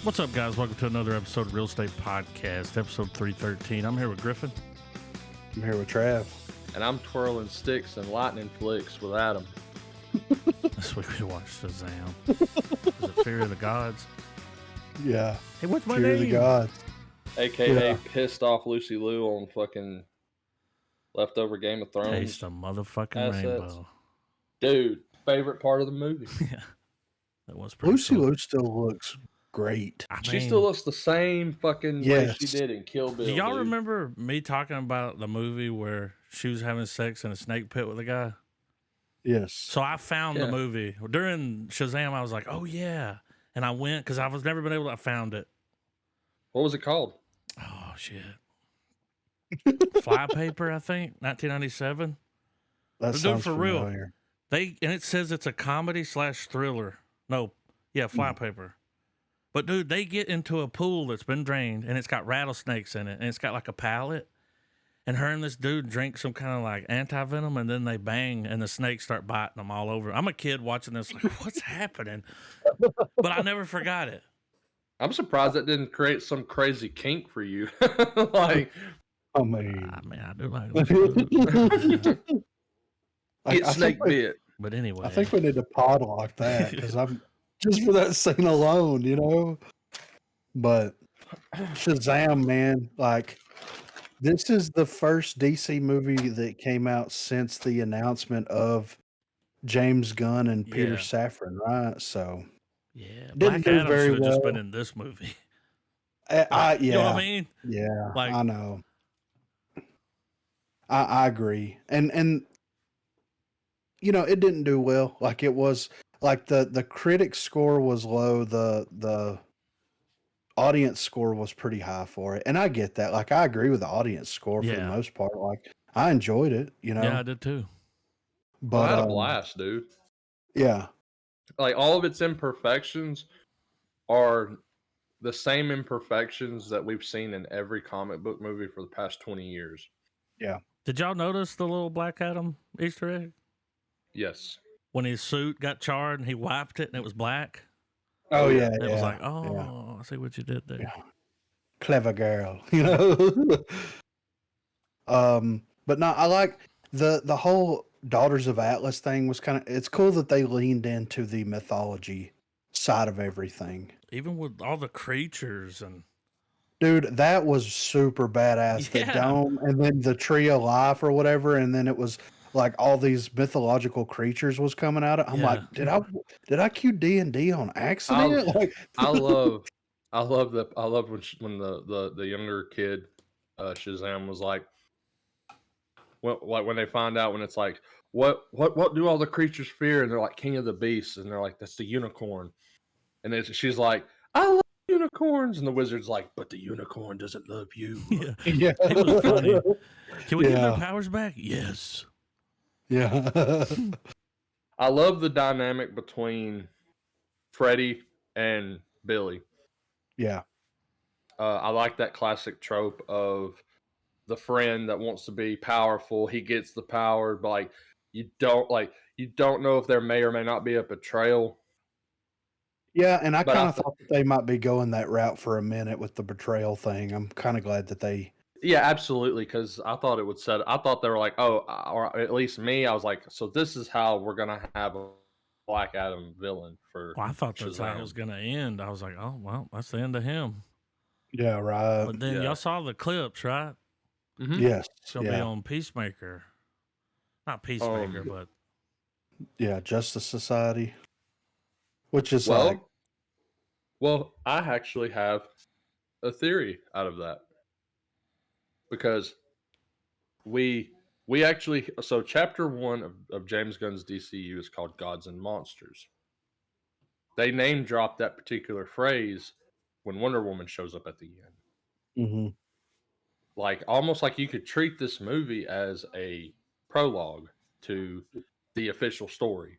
What's up, guys? Welcome to another episode of Real Estate Podcast, episode 313. I'm here with Griffin. I'm here with Trav. And I'm twirling sticks and lightning flicks with Adam. This week we watched Shazam. Is it Fear of the Gods? Yeah. Hey, what's my Fear name? of the Gods. AKA pissed off Lucy Liu on fucking leftover Game of Thrones. Taste a motherfucking assets. rainbow. Dude, favorite part of the movie. Yeah. That was pretty Lucy cool. Liu still looks great. She still looks the same fucking way she did in Kill Bill. Do y'all dude. remember me talking about the movie where she was having sex in a snake pit with a guy? Yes. So I found the movie. During Shazam, I was like, oh, yeah. And I went because I was never been able to. I found it. What was it called? Oh, shit. Flypaper, I think, 1997. That Dude, sounds for real. familiar. And it says it's a comedy / thriller. No, yeah, Flypaper. But dude, they get into a pool that's been drained and it's got rattlesnakes in it and it's got like a pallet. And her and this dude drink some kind of like anti-venom and then they bang and the snakes start biting them all over. I'm a kid watching this like, what's happening? But I never forgot it. I'm surprised that didn't create some crazy kink for you. Like, I mean, I do like get snake bit. But anyway. I think we need to pod like that because I'm just for that scene alone, you know. But Shazam, man, like this is the first DC movie that came out since the announcement of James Gunn and Peter Safran, right? So yeah, didn't Black do Adam very should have just well. been in this movie. Yeah, You know what I mean? Yeah, Like- I know. I agree, and you know it didn't do well. Like it was like the critic score was low. The audience score was pretty high for it, and I get that. Like I agree with the audience score for the Yeah. most part. Like I enjoyed it, you know. Yeah, I did too. Well, I But had a blast, dude. yeah, Like, all of its imperfections are the same imperfections that we've seen in every comic book movie for the past 20 years. Did y'all notice the little Black Adam Easter egg? Yes. When his suit got charred and he wiped it and it was black? oh yeah, It yeah. was like, oh, I see what you did there. Yeah. Clever girl, you know. But no, I like the whole Daughters of Atlas thing was kind of. It's cool that they leaned into the mythology side of everything. Even with all the creatures and Dude, that was super badass. Yeah. The dome and then the tree of life or whatever, and then it was like all these mythological creatures was coming out of. I'm like, did I cue D&D on accident? I love when the younger kid Shazam was like, when they find out when it's like, what do all the creatures fear? And they're like, King of the Beasts, and they're like, that's the unicorn. And she's like, I love unicorns, and the wizard's like, but the unicorn doesn't love you. yeah, yeah, it was funny. Can we get their Yeah. powers back? Yes. yeah. I love the dynamic between Freddy and Billy. Yeah. I like that classic trope of the friend that wants to be powerful. He gets the power, but you don't know if there may or may not be a betrayal. Yeah, and I But kind I of thought that they might be going that route for a minute with the betrayal thing. I'm kind of glad that they. Yeah, absolutely. Because I thought they were like, oh, or at least me. I was like, so this is how we're gonna have a Black Adam villain for. Well, I thought that's how Shazam. it was going to end. I was like, oh, well, that's the end of him. Yeah. Right. But then y'all saw the clips, right? Mhm. Yes. It's going to be on Peacemaker. Not Peacemaker, but Yeah. Justice Society. Which is Well, I actually have a theory out of that, because we actually, so chapter 1 of James Gunn's DCU is called Gods and Monsters. They name drop that particular phrase when Wonder Woman shows up at the end. Mm-hmm. Like, almost like you could treat this movie as a prologue to the official story.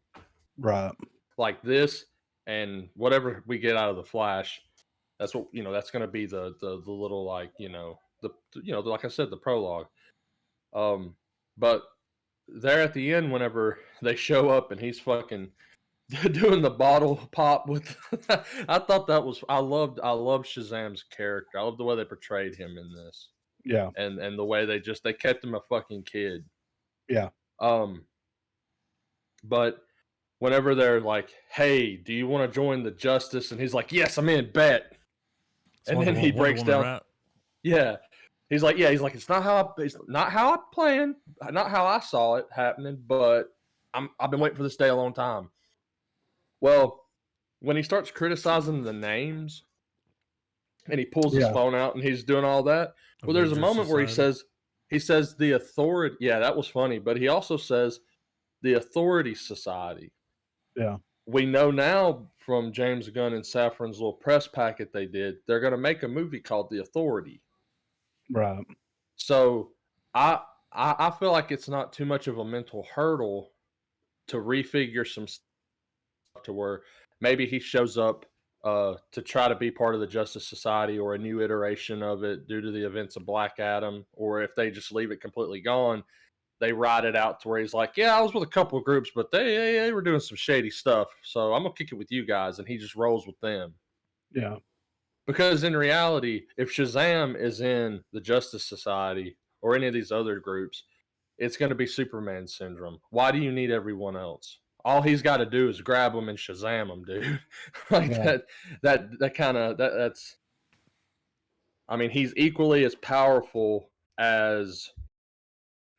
Right. Like this, and whatever we get out of the Flash, that's what that's going to be the little, like, like I said, the prologue. But there at the end, whenever they show up and he's fucking doing the bottle pop with. I thought that was. I loved Shazam's character. I love the way they portrayed him in this, Yeah. and the way they kept him a fucking kid. Yeah. Um, but whenever they're like, "Hey, do you want to join the Justice?" and he's like, "Yes, I'm in. Bet." It's And then he Wonder breaks Woman, down. right? Yeah, he's like, it's not how I planned, not how I saw it happening, but I've been waiting for this day a long time. Well, when he starts criticizing the names and he pulls his Yeah. phone out and he's doing all that, well, there's a Avengers moment where Society. he says the authority. Yeah, that was funny, but he also says the Authority Society. Yeah. We know now from James Gunn and Safran's little press packet they did, they're going to make a movie called The Authority. Right. So I feel like it's not too much of a mental hurdle to refigure some stuff to where maybe he shows up to try to be part of the Justice Society or a new iteration of it due to the events of Black Adam, or if they just leave it completely gone, they ride it out to where he's like, yeah, I was with a couple of groups, but they were doing some shady stuff, so I'm gonna kick it with you guys, and he just rolls with them. Yeah. Because in reality, if Shazam is in the Justice Society or any of these other groups, it's going to be Superman syndrome. Why do you need everyone else? All he's got to do is grab them and Shazam them, dude. Like Yeah. that kind of that's. I mean, he's equally as powerful as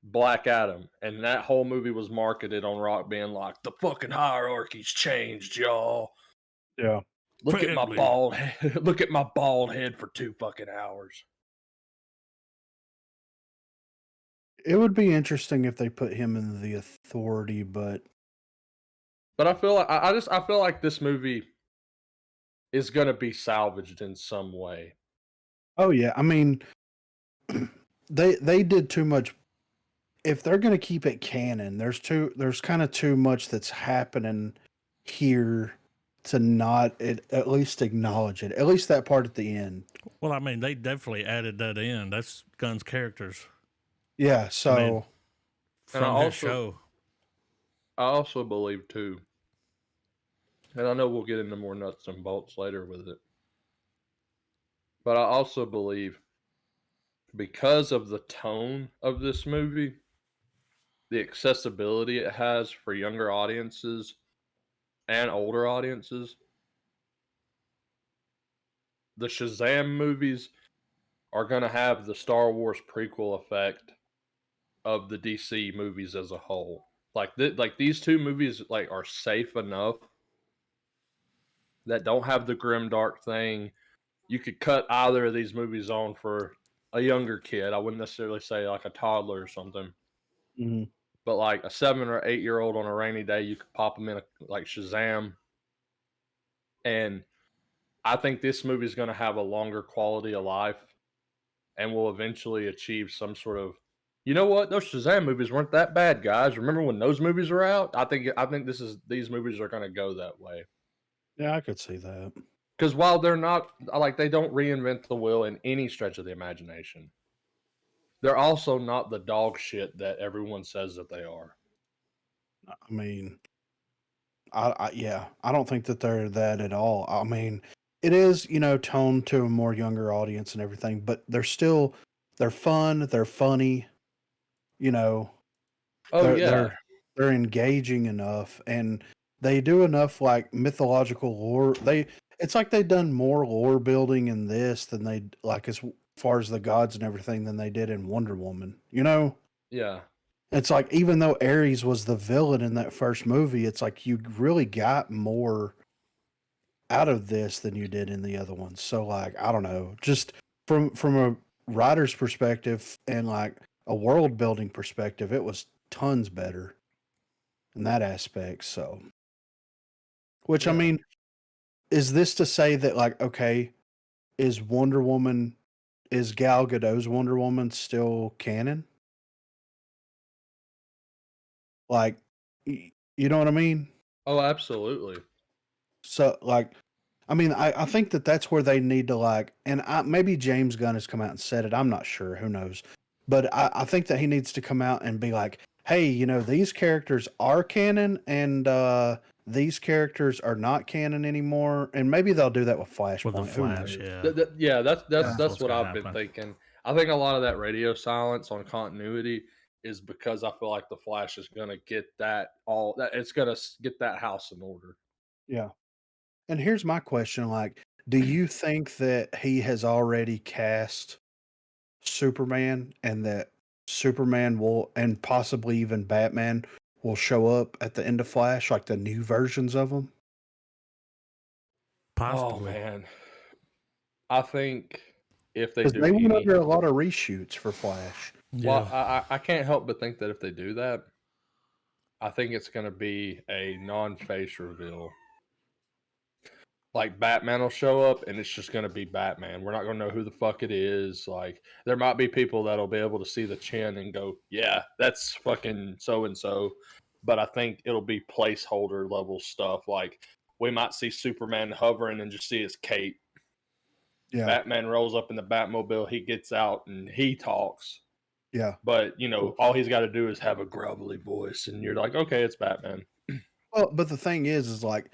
Black Adam, and that whole movie was marketed on Rock being like, the fucking hierarchy's changed, y'all. Yeah. Look at my Family. bald head. Look at my bald head for 2 fucking hours. It would be interesting if they put him in the Authority, but But I feel like I feel like this movie is gonna be salvaged in some way. oh yeah, I mean, they did too much. If they're going to keep it canon, there's kind of too much that's happening here to not at least acknowledge it. At least that part at the end. Well, I mean, they definitely added that in. That's Gunn's characters. Yeah. I mean, So And from his show. I also believe too, and I know we'll get into more nuts and bolts later with it, but I also believe because of the tone of this movie, the accessibility it has for younger audiences and older audiences, the Shazam movies are going to have the Star Wars prequel effect of the DC movies as a whole. Like these two movies like are safe enough that don't have the grim dark thing. You could cut either of these movies on for a younger kid. I wouldn't necessarily say like a toddler or something, mhm, but like a 7 or 8 year old on a rainy day, you could pop them in like Shazam. And I think this movie is going to have a longer quality of life and will eventually achieve some sort of. You know what? Those Shazam movies weren't that bad, guys. Remember when those movies were out? I think these movies are going to go that way. yeah, I could see that. Because while they're not like they don't reinvent the wheel in any stretch of the imagination, they're also not the dog shit that everyone says that they are. I mean, yeah, I don't think that they're that at all. I mean, it is, toned to a more younger audience and everything, but they're fun, they're funny, you know, Oh they're yeah, they're they're engaging enough, and they do enough like mythological lore. It's like they've done more lore building in this than they like as far as the gods and everything than they did in Wonder Woman. yeah, It's like even though Ares was the villain in that first movie, it's like you really got more out of this than you did in the other ones. So like I don't know, just from a writer's perspective and like a world building perspective, it was tons better in that aspect. So, which I yeah. mean, is this to say that like okay, is Wonder Woman is Gal Gadot's Wonder Woman still canon? Like, you know what I mean? Oh, absolutely. So like I mean, I think that that's where they need to like, and maybe James Gunn has come out and said it. I'm not sure. Who knows? But I think that he needs to come out and be like, hey, these characters are canon, and these characters are not canon anymore, and maybe they'll do that with Flashpoint. with the Who Flash. knows? Yeah, Yeah, that's what's what gonna I've been happen. thinking. I think a lot of that radio silence on continuity is because I feel like the Flash is gonna get that it's gonna get that house in order. Yeah. And here's my question: like, do you think that he has already cast Superman, and that Superman will, and possibly even Batman will show up at the end of Flash, like the new versions of them? Oh Possibly. man, I think if they Because do they went any, under a lot of reshoots for Flash. well, Yeah, I can't help but think that if they do that, I think it's gonna be a non-face reveal. Like Batman will show up and it's just gonna be Batman. We're not gonna know who the fuck it is. Like there might be people that'll be able to see the chin and go, "Yeah, that's fucking so and so." But I think it'll be placeholder level stuff. Like we might see Superman hovering and just see his cape. Yeah, Batman rolls up in the Batmobile. He gets out and he talks. yeah. But all he's got to do is have a grumbly voice, and you're like, "Okay, it's Batman." Well, but the thing is like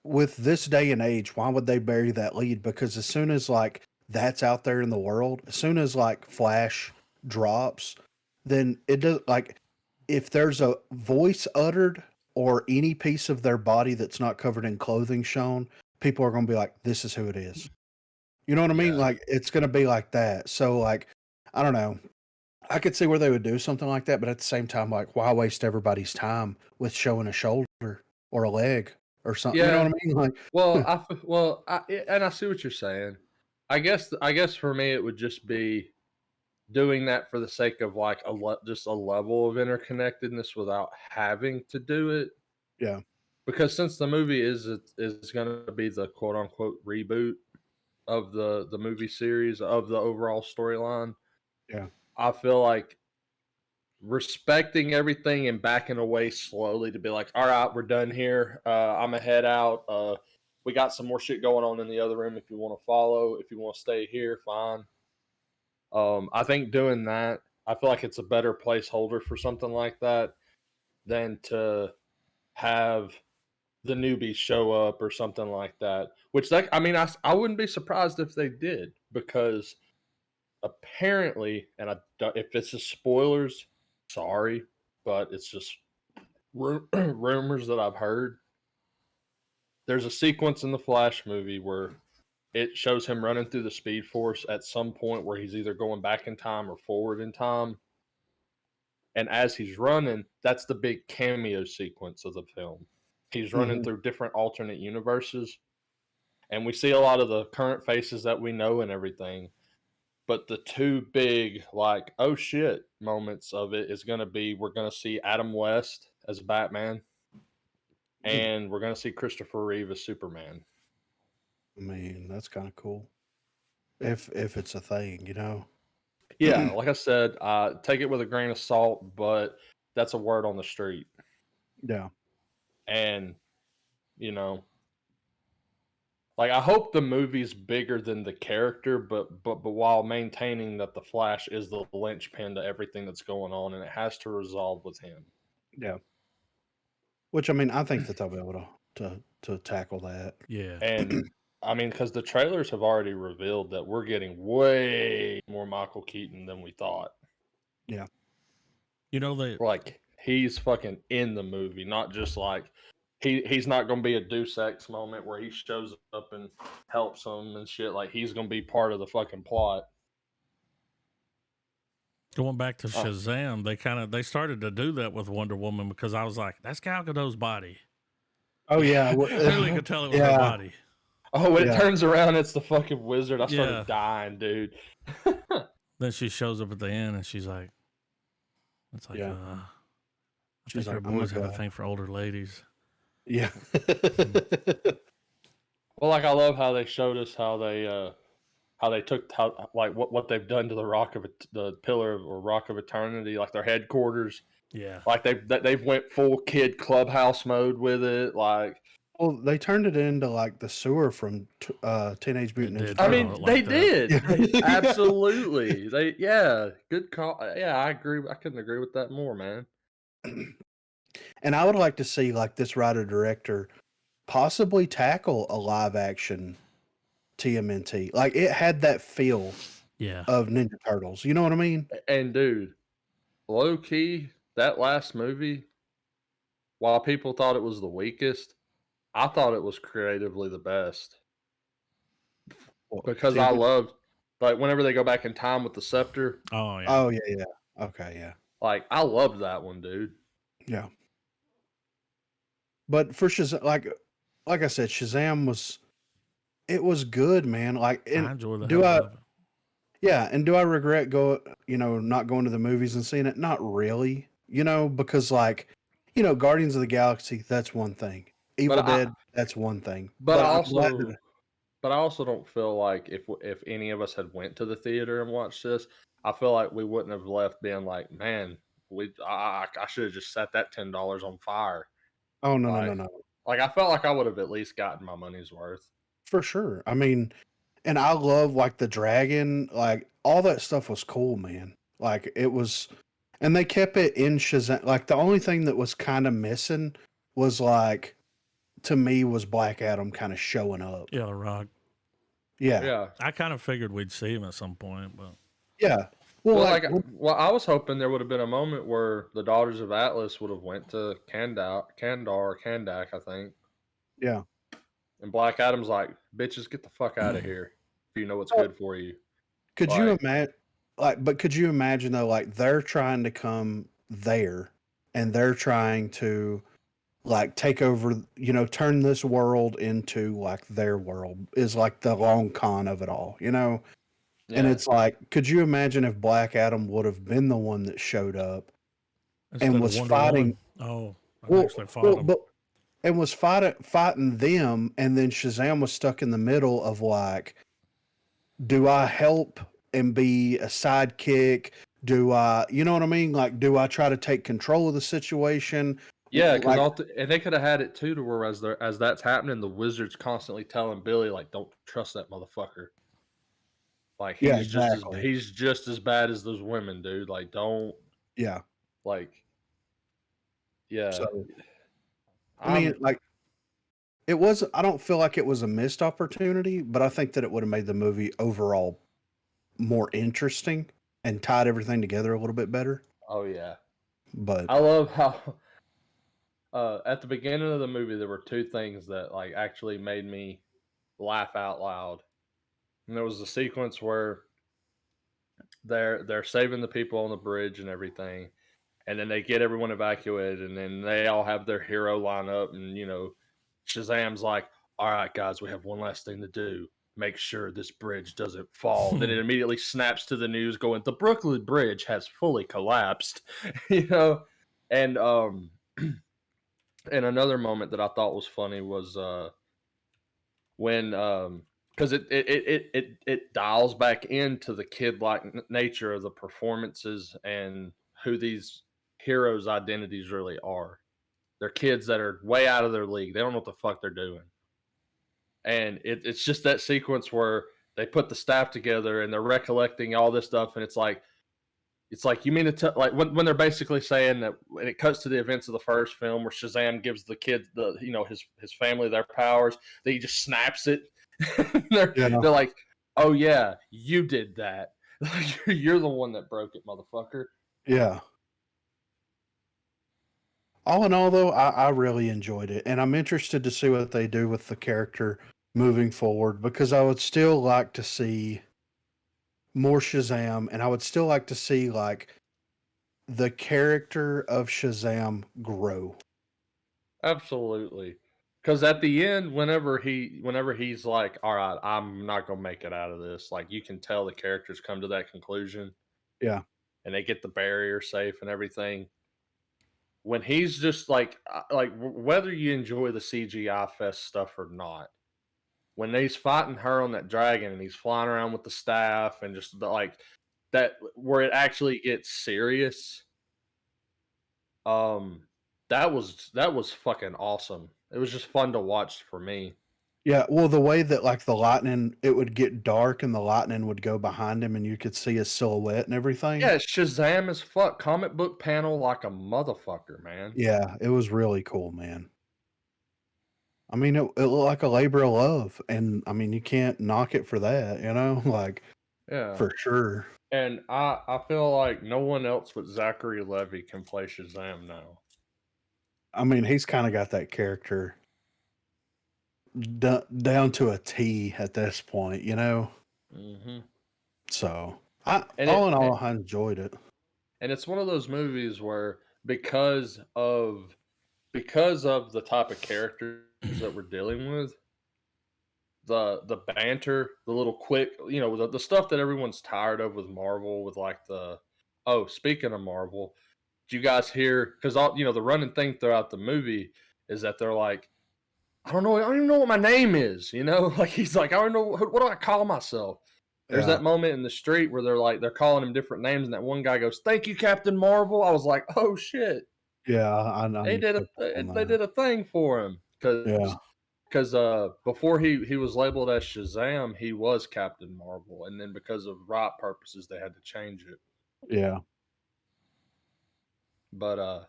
with this day and age, why would they bury that lead? Because as soon as like that's out there in the world, as soon as like Flash drops, then it does like if there's a voice uttered or any piece of their body that's not covered in clothing shown, people are going to be like, this is who it is. You know what I mean? Yeah. Like it's going to be like that. So like, I don't know. I could see where they would do something like that, but at the same time, like, why waste everybody's time with showing a shoulder or a leg or something? You know Yeah. what I mean? Like, And I see what you're saying. I guess for me it would just be doing that for the sake of like just a level of interconnectedness without having to do it. yeah, Because since the movie is going to be the quote unquote reboot of the movie series of the overall storyline, yeah, I feel like respecting everything and backing away slowly to be like, all right, we're done here. I'm gonna head out. We got some more shit going on in the other room. If you want to follow, if you want to stay here, fine. I think doing that, I feel like it's a better placeholder for something like that than to have the newbies show up or something like that. Which, like, I mean, I wouldn't be surprised if they did because apparently, and I don't, if it's just spoilers, sorry, but it's just rumors that I've heard. There's a sequence in the Flash movie where it shows him running through the Speed Force at some point where he's either going back in time or forward in time. And as he's running, that's the big cameo sequence of the film. He's running hmm through different alternate universes, and we see a lot of the current faces that we know and everything. But the two big, like, oh shit moments of it is going to be we're going to see Adam West as Batman, and we're going to see Christopher Reeve as Superman. I mean, that's kind of cool. If it's a thing, you know. Yeah, like I said, take it with a grain of salt, but that's a word on the street. Yeah, And, you know, like I hope the movie's bigger than the character, but while maintaining that the Flash is the linchpin to everything that's going on, and it has to resolve with him. yeah. Which I mean, I think that they'll be able to tackle that. yeah. And I mean, because the trailers have already revealed that we're getting way more Michael Keaton than we thought. Yeah, You know they Like he's fucking in the movie, not just like he's not gonna be a Deus Ex moment where he shows up and helps them and shit. Like he's gonna be part of the fucking plot. going back to Oh, Shazam, they started to do that with Wonder Woman because I was like, that's Gal Gadot's body. Oh yeah, Clearly could tell it was her yeah, body. oh, when it yeah, turns around, it's the fucking wizard. I Yeah. started dying, dude. Then she shows up at the end and she's like, it's like, yeah. I She's think her like, I'm boys have a gonna go. thing for older ladies. Yeah, Well, like I love how they showed us how they took like what they've done to the the pillar or rock of eternity, like their headquarters. Yeah. Like they've went full kid clubhouse mode with it. Like well, they turned it into like the sewer from Teenage Mutant It Ninja did I kinda mean, look they like that. did. Turtles. They, absolutely. Good call. Yeah, I agree. I couldn't agree with that more, man. And I would like to see like this writer director possibly tackle a live action TMNT. Like it had that feel Yeah. of Ninja Turtles. You know what I mean? And dude, low key, that last movie, while people thought it was the weakest, I thought it was creatively the best Well, because I TMNT. loved, like, whenever they go back in time with the scepter, Oh yeah. Oh yeah, yeah. Okay, yeah. like, I loved that one, dude. Yeah. But for Shazam, like I said, Shazam was it was good, man. Like, I and enjoyed the do hell I? out of it. Yeah, and do I regret not going to the movies and seeing it? Not really. Because like, Guardians of the Galaxy, that's one thing. But Evil I Dead, that's one thing. but I But I'm glad also that but I also don't feel like if any of us had went to the theater and watched this, I feel like we wouldn't have left being like, "Man, I should have just set that $10 on fire." oh no, no, no, Like no. I felt like I would have at least gotten my money's worth. For sure. I mean, and I love like the dragon, like all that stuff was cool, man. Like it was and they kept it in Shazam. Like the only thing that was kind of missing was like to me was Black Adam kind of showing up. Yeah, The Rock. Yeah. Yeah. I kind of figured we'd see him at some point, but Yeah. Well, Well, like well, I was hoping there would have been a moment where the Daughters of Atlas would have went to Kandar, Kandak, I think, yeah. and Black Adam's like, "Bitches, get the fuck out of here if you know what's Well, good for you." could you Like, imagine but could you imagine though like they're trying to come there and they're trying to like take over, turn this world into like their world is like the long con of it all. And yeah, it's like, could you imagine if Black Adam would have been the one that showed up and instead of was Wonder fighting, Woman. Oh, I well, actually fought well, him. but and was fighting them, and then Shazam was stuck in the middle of like, do I help and be a sidekick? Do I, you know what I mean? Like, do I try to take control of the situation? yeah, because Like, and they could have had it too, to where as that's happening, the Wizard's constantly telling Billy like, "Don't trust that motherfucker." Like yeah, exactly. he's just as bad as those women, dude. Like, don't Yeah. like, yeah. So, I mean, I'm like, I don't feel like it was a missed opportunity, but I think that it would have made the movie overall more interesting and tied everything together a little bit better. Oh yeah, But I love how at the beginning of the movie there were two things that like actually made me laugh out loud. And there was a sequence where they're saving the people on the bridge and everything, and then they get everyone evacuated, and then they all have their hero line up, and Shazam's like, "All right, guys, we have one last thing to do. Make sure this bridge doesn't fall." Then it immediately snaps to the news going, "The Brooklyn Bridge has fully collapsed." you know, and and another moment that I thought was funny was when because it dials back into the kid like nature of the performances and who these heroes' identities really are. They're kids that are way out of their league. They don't know what the fuck they're doing. And it's just that sequence where they put the staff together and they're recollecting all this stuff, and it's like you mean to tell, like when they're basically saying that, and it cuts to the events of the first film where Shazam gives the kids his family their powers, that he just snaps it. yeah, they're like, "Oh yeah, you did that. You're the one that broke it, motherfucker." yeah. All in all, though, I really enjoyed it, and I'm interested to see what they do with the character moving forward because I would still like to see more Shazam, and I would still like to see like the character of Shazam grow. Absolutely. Because at the end, whenever he's like, "All right, I'm not gonna make it out of this," like you can tell the characters come to that conclusion, Yeah, and they get the barrier safe and everything. When he's just like whether you enjoy the CGI fest stuff or not, when he's fighting her on that dragon and he's flying around with the staff and just like that, where it actually gets serious, um, that was fucking awesome. It was just fun to watch for me. Yeah, well, the way that, like, the lightning it would get dark and the lightning would go behind him and you could see his silhouette and everything. Yeah, Shazam as fuck. Comic book panel like a motherfucker, man. Yeah, it was really cool, man. I mean, it looked like a labor of love, and, I mean, you can't knock it for that, you know? Like, Yeah. for sure. And I feel like no one else but Zachary Levi can play Shazam now. I mean, he's kinda got that character down to a T at this point, you know? Hmm. So, I And all in it all, I enjoyed it. and it's one of those movies where because of the type of characters that we're dealing with, the banter, the little quick, the stuff that everyone's tired of with Marvel, with like speaking of Marvel, did you guys hear? Because all the running thing throughout the movie is that they're like, I don't even know what my name is. Like he's like, I don't know what do I call myself. There's Yeah. that moment in the street where they're calling him different names, and that one guy goes, "Thank you, Captain Marvel." I was like, "Oh shit, Yeah, I they need to did a pick up on they that. did a thing for him." Yeah, Because before he was labeled as Shazam, he was Captain Marvel, and then because of right purposes, they had to change it. yeah. But uh,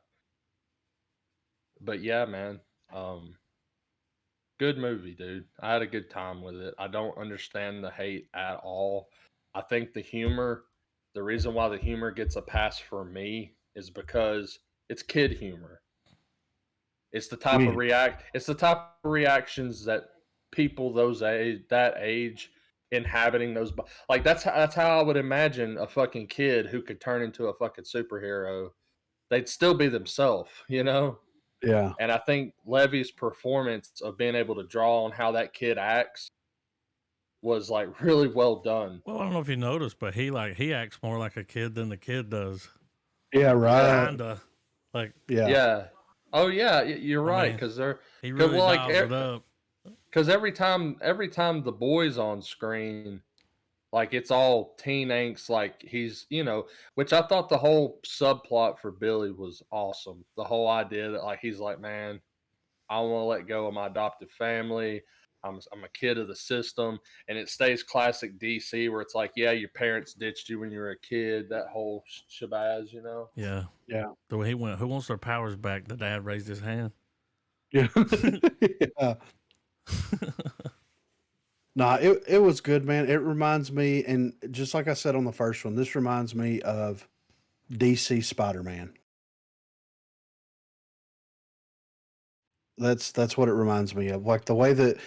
but yeah, man, um, good movie, dude. I had a good time with it. I don't understand the hate at all. I think the reason why the humor gets a pass for me is because it's kid humor. I mean, It's the type of reactions that people that age inhabiting like that's how I would imagine a fucking kid who could turn into a fucking superhero. They'd still be themselves. yeah. And I think Levy's performance of being able to draw on how that kid acts was like really well done. Well, I don't know if you noticed, but he acts more like a kid than the kid does. Yeah, Yeah. right. Kinda. Like, Yeah, Yeah. Oh yeah, you're I right mean, because they're he cause, really well like dials it up. because every time the boy's on screen, like it's all teen angst, like which I thought the whole subplot for Billy was awesome. The whole idea that like he's like, man, I want to let go of my adopted family. I'm a kid of the system, and it stays classic DC where it's like, yeah, your parents ditched you when you were a kid. That whole shabazz. Yeah. yeah, The way he went, who wants their powers back? The dad raised his hand. yeah. Yeah. Nah, it was good, man. It reminds me, and just like I said on the first one, this reminds me of DC Spider-Man. That's what it reminds me of. Like the way that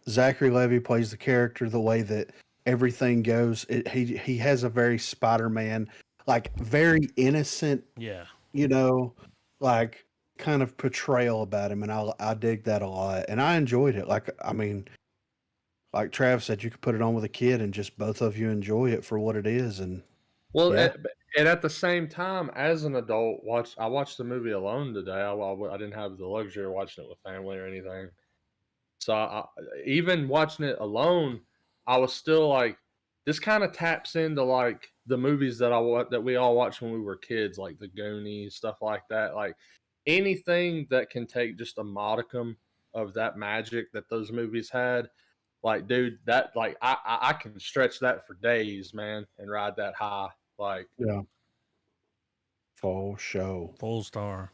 Zachary Levi plays the character, the way that everything goes. He has a very Spider-Man, like very innocent, Yeah. you know, like kind of portrayal about him, and I dig that a lot, and I enjoyed it. Like I mean, like Trav said, you could put it on with a kid, and just both of you enjoy it for what it is, and Well, yeah, and at the same time, as an adult, I watched the movie alone today. I didn't have the luxury of watching it with family or anything. So even watching it alone, I was still like, this kind of taps into like the movies that we all watched when we were kids, like the Goonies, stuff like that. Like anything that can take just a modicum of that magic that those movies had. Like, dude, that like I can stretch that for days, man, and ride that high. Like, yeah, full show, Full star.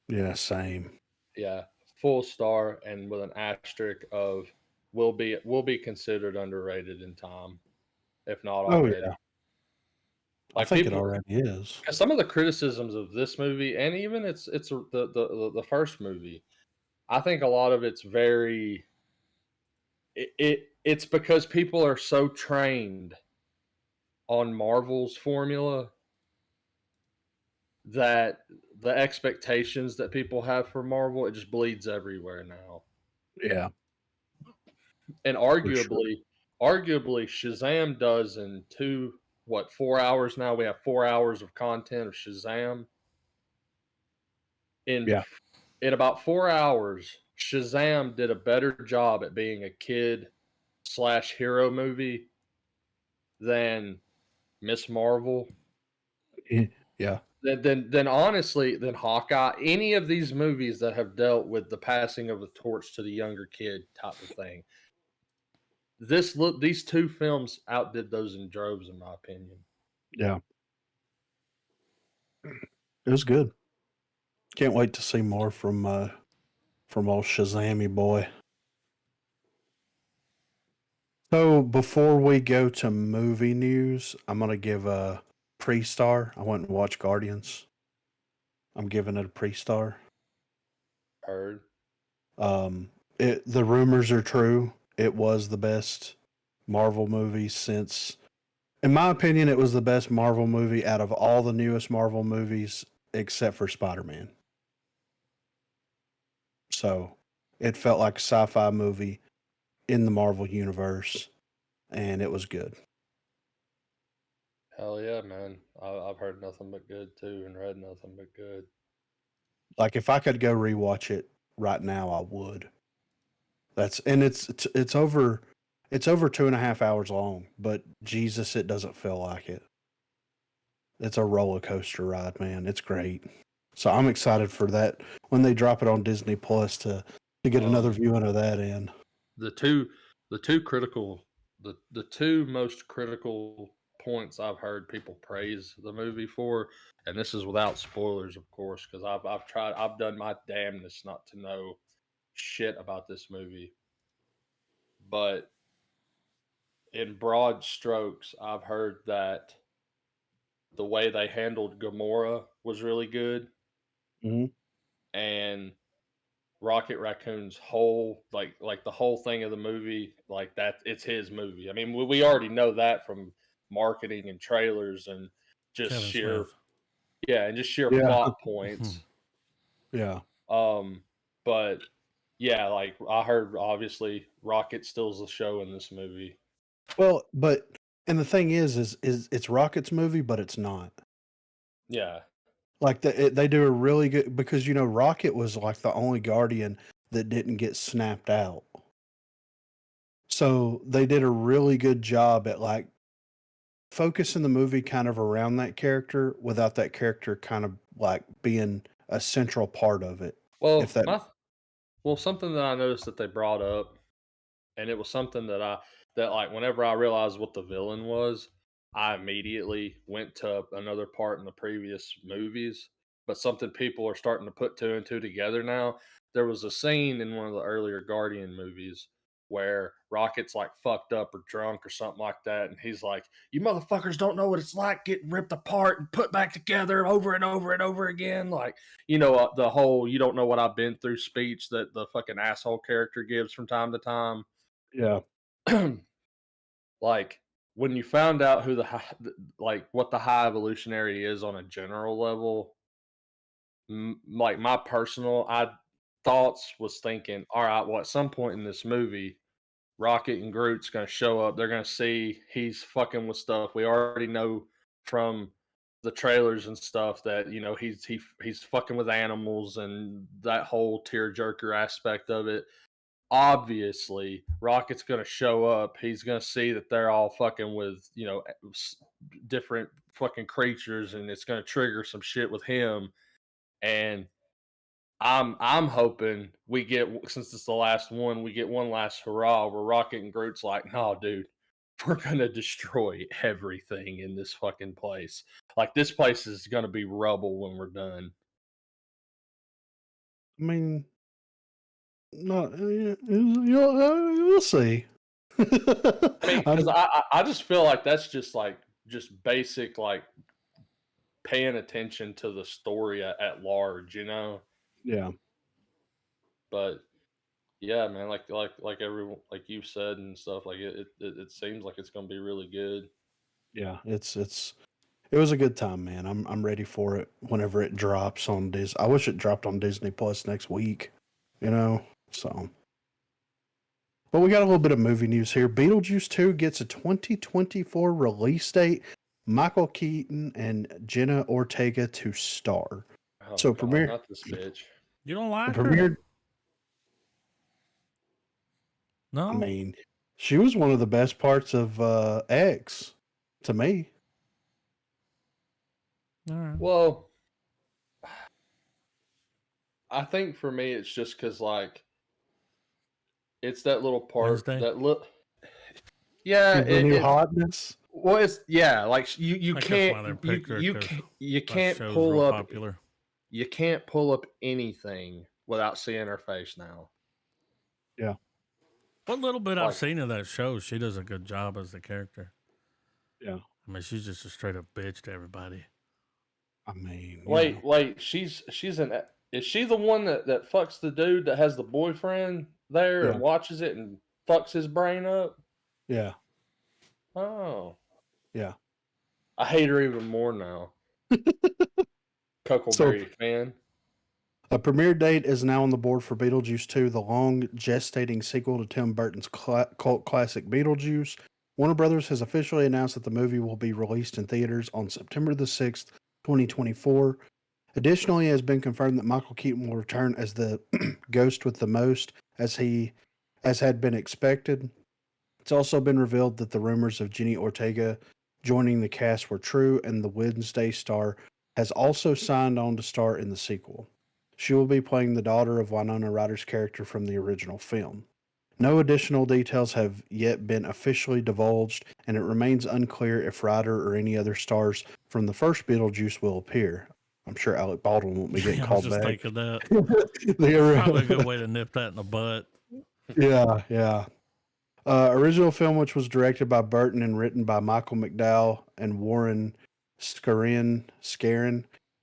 yeah, same. yeah, full star and with an asterisk of will be considered underrated in time, if not Oh yeah, already. I Like think it people, already is. 'cause some of the criticisms of this movie, and even the first movie, I think a lot of it's very it's because people are so trained on Marvel's formula that the expectations that people have for Marvel, it just bleeds everywhere now. Yeah, And for sure. arguably Shazam does in 4 hours now. We have 4 hours of content of Shazam. In Yeah, in about 4 hours, Shazam did a better job at being a kid slash hero movie than Miss Marvel, eh, yeah. then honestly, then Hawkeye, any of these movies that have dealt with the passing of the torch to the younger kid type of thing, these two films outdid those in droves, in my opinion. Yeah, it was good. Can't wait to see more from old Shazammy boy. So before we go to movie news, I'm gonna give a pre-star. I went and watched Guardians. I'm giving it a pre-star. Heard. The rumors are true. It was the best Marvel movie since, in my opinion, it was the best Marvel movie out of all the newest Marvel movies except for Spider-Man. So it felt like a sci-fi movie in the Marvel universe, and it was good. Hell yeah, man. I've heard nothing but good too, and read nothing but good. Like if I could go rewatch it right now, I would. It's over 2.5 hours long, but Jesus, it doesn't feel like it. It's a roller coaster ride, man. It's great. So I'm excited for that when they drop it on Disney Plus to get another viewing of that in. The two the two most critical points I've heard people praise the movie for, and this is without spoilers, of course, because I've done my damnness not to know shit about this movie. But in broad strokes, I've heard that the way they handled Gamora was really good, Mhm. and Rocket Raccoon's whole like the whole thing of the movie, like that it's his movie. I mean, we already know that from marketing and trailers and just Kevin sheer Smith. and just sheer Yeah. plot points. Yeah. But yeah, like I heard obviously Rocket steals the show in this movie. Well, and the thing is it's Rocket's movie, but it's not. Yeah. Like they do a really good because Rocket was like the only Guardian that didn't get snapped out. So they did a really good job at like focusing the movie kind of around that character without that character kind of like being a central part of it. If Well, that something that I noticed that they brought up, and it was something that like whenever I realized what the villain was, I immediately went to another part in the previous movies. But something people are starting to put two and two together now. There was a scene in one of the earlier Guardian movies where Rocket's like fucked up or drunk or something like that, and he's like, "You motherfuckers don't know what it's like getting ripped apart and put back together over and over and over again." Like, the whole "you don't know what I've been through" speech that the fucking asshole character gives from time to time. Yeah. Like when you found out who like what the high evolutionary is on a general level, like my personal I thoughts was thinking, all right, well, at some point in this movie, Rocket and Groot's going to show up. They're going to see he's fucking with stuff. We already know from the trailers and stuff that he's fucking with animals and that whole tearjerker aspect of it. Obviously, Rocket's going to show up. He's going to see that they're all fucking with different fucking creatures, and it's going to trigger some shit with him. And I'm hoping we get, since it's the last one, we get one last hurrah where Rocket and Groot's like, "No, dude, we're gonna destroy everything in this fucking place. Like this place is gonna be rubble when we're done." I mean, no, we'll see. I mean, because I just feel like that's just basic like paying attention to the story at large, Yeah. But yeah, man, like everyone, like you said and stuff, like it seems like it's gonna be really good. Yeah. It was a good time, man. I'm ready for it whenever it drops on Disney. I wish it dropped on Disney Plus next week, So, but we got a little bit of movie news here. Beetlejuice 2 gets a 2024 release date. Michael Keaton and Jenna Ortega to star. Oh So God, not this bitch. You don't like her? premiered. I No. mean, she was one of the best parts of X to me. All right. Well, I think for me, it's just because like it's that little part Wednesday. that look. Yeah, The new it's hotness. well, it's yeah. Like you I think that's can't why they picked her because you that can't show's pull real up popular. anything without seeing her face now. Yeah. What little bit I've Like seen of that show, she does a good job as the character. Yeah. I mean, she's just a straight up bitch to everybody. I mean, wait, she's an is she the one that fucks the dude that has the boyfriend there Yeah. and watches it and fucks his brain up? Yeah. Oh, Yeah. I hate her even more now. So Cuckleberry fan. a premiere date is now on the board for Beetlejuice 2, the long gestating sequel to Tim Burton's cult classic Beetlejuice. Warner Brothers has officially announced that the movie will be released in theaters on September the 6th, 2024. Additionally, it has been confirmed that Michael Keaton will return as the ghost with the most, as had been expected. It's also been revealed that the rumors of Jenny Ortega joining the cast were true, and the Wednesday star has also signed on to star in the sequel. She will be playing the daughter of Winona Ryder's character from the original film. No additional details have yet been officially divulged, and it remains unclear if Ryder or any other stars from the first Beetlejuice will appear. I'm sure Alec Baldwin won't be getting Yeah, I was called just back. thinking that. Probably a good The- way to nip that in the butt. yeah, yeah. Original film, which was directed by Burton and written by Michael McDowell and Warren Scarin.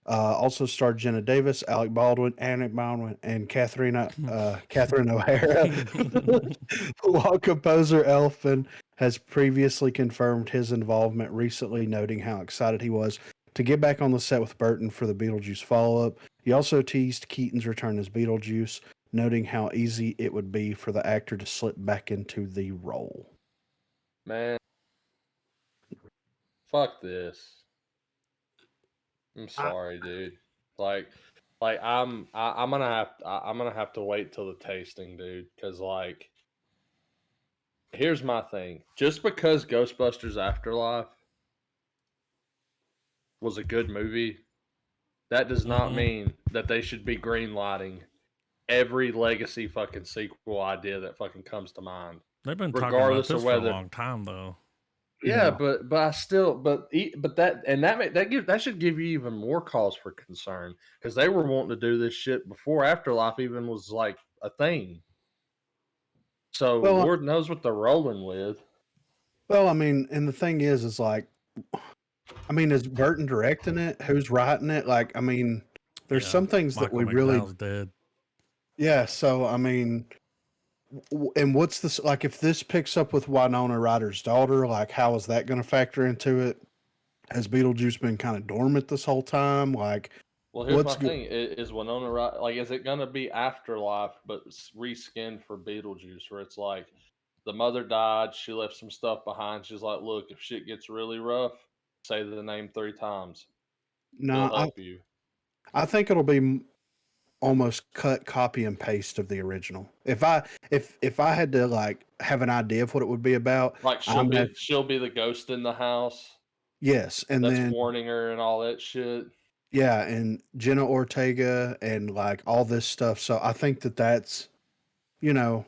Also starred Jenna Davis, Alec Baldwin, and Catherine O'Hara. While composer Elfman has previously confirmed his involvement, recently noting how excited he was to get back on the set with Burton for the Beetlejuice follow-up. He also teased Keaton's return as Beetlejuice, noting how easy it would be for the actor to slip back into the role. Man, fuck this. I'm sorry, dude. Like, I'm gonna have to wait till the tasting, dude. Because like, here's my thing. Just because Ghostbusters Afterlife was a good movie, that does not Mm-mm. mean that they should be greenlighting every legacy fucking sequel idea that fucking comes to mind, They've been talking about regardless of this for a whether. long time, though. Yeah, Yeah. but I still but that should give you even more cause for concern because they were wanting to do this shit before Afterlife even was like a thing. So Well, Lord knows what they're rolling with. well, I mean, and the thing is like, I mean, is Burton directing it? Who's writing it? Like, I mean, there's Yeah, some things that Michael we really, McDowell's dead. yeah. So, I mean, and what's this like? If this picks up with Winona Ryder's daughter, like, how is that going to factor into it? Has Beetlejuice been kind of dormant this whole time? Like, Well, here's my what's good? thing: is Winona right? Like, is it gonna be Afterlife but reskinned for Beetlejuice, where it's like the mother died, she left some stuff behind. She's like, look, if shit gets really rough, say the name 3 times. No, We'll help you. I think it'll be almost cut, copy, and paste of the original. If I had to like have an idea of what it would be about, Like I'm at she'll be the ghost in the house yes, and that's then warning her and all that shit. yeah, and Jenna Ortega and like all this stuff. So I think that that's you know,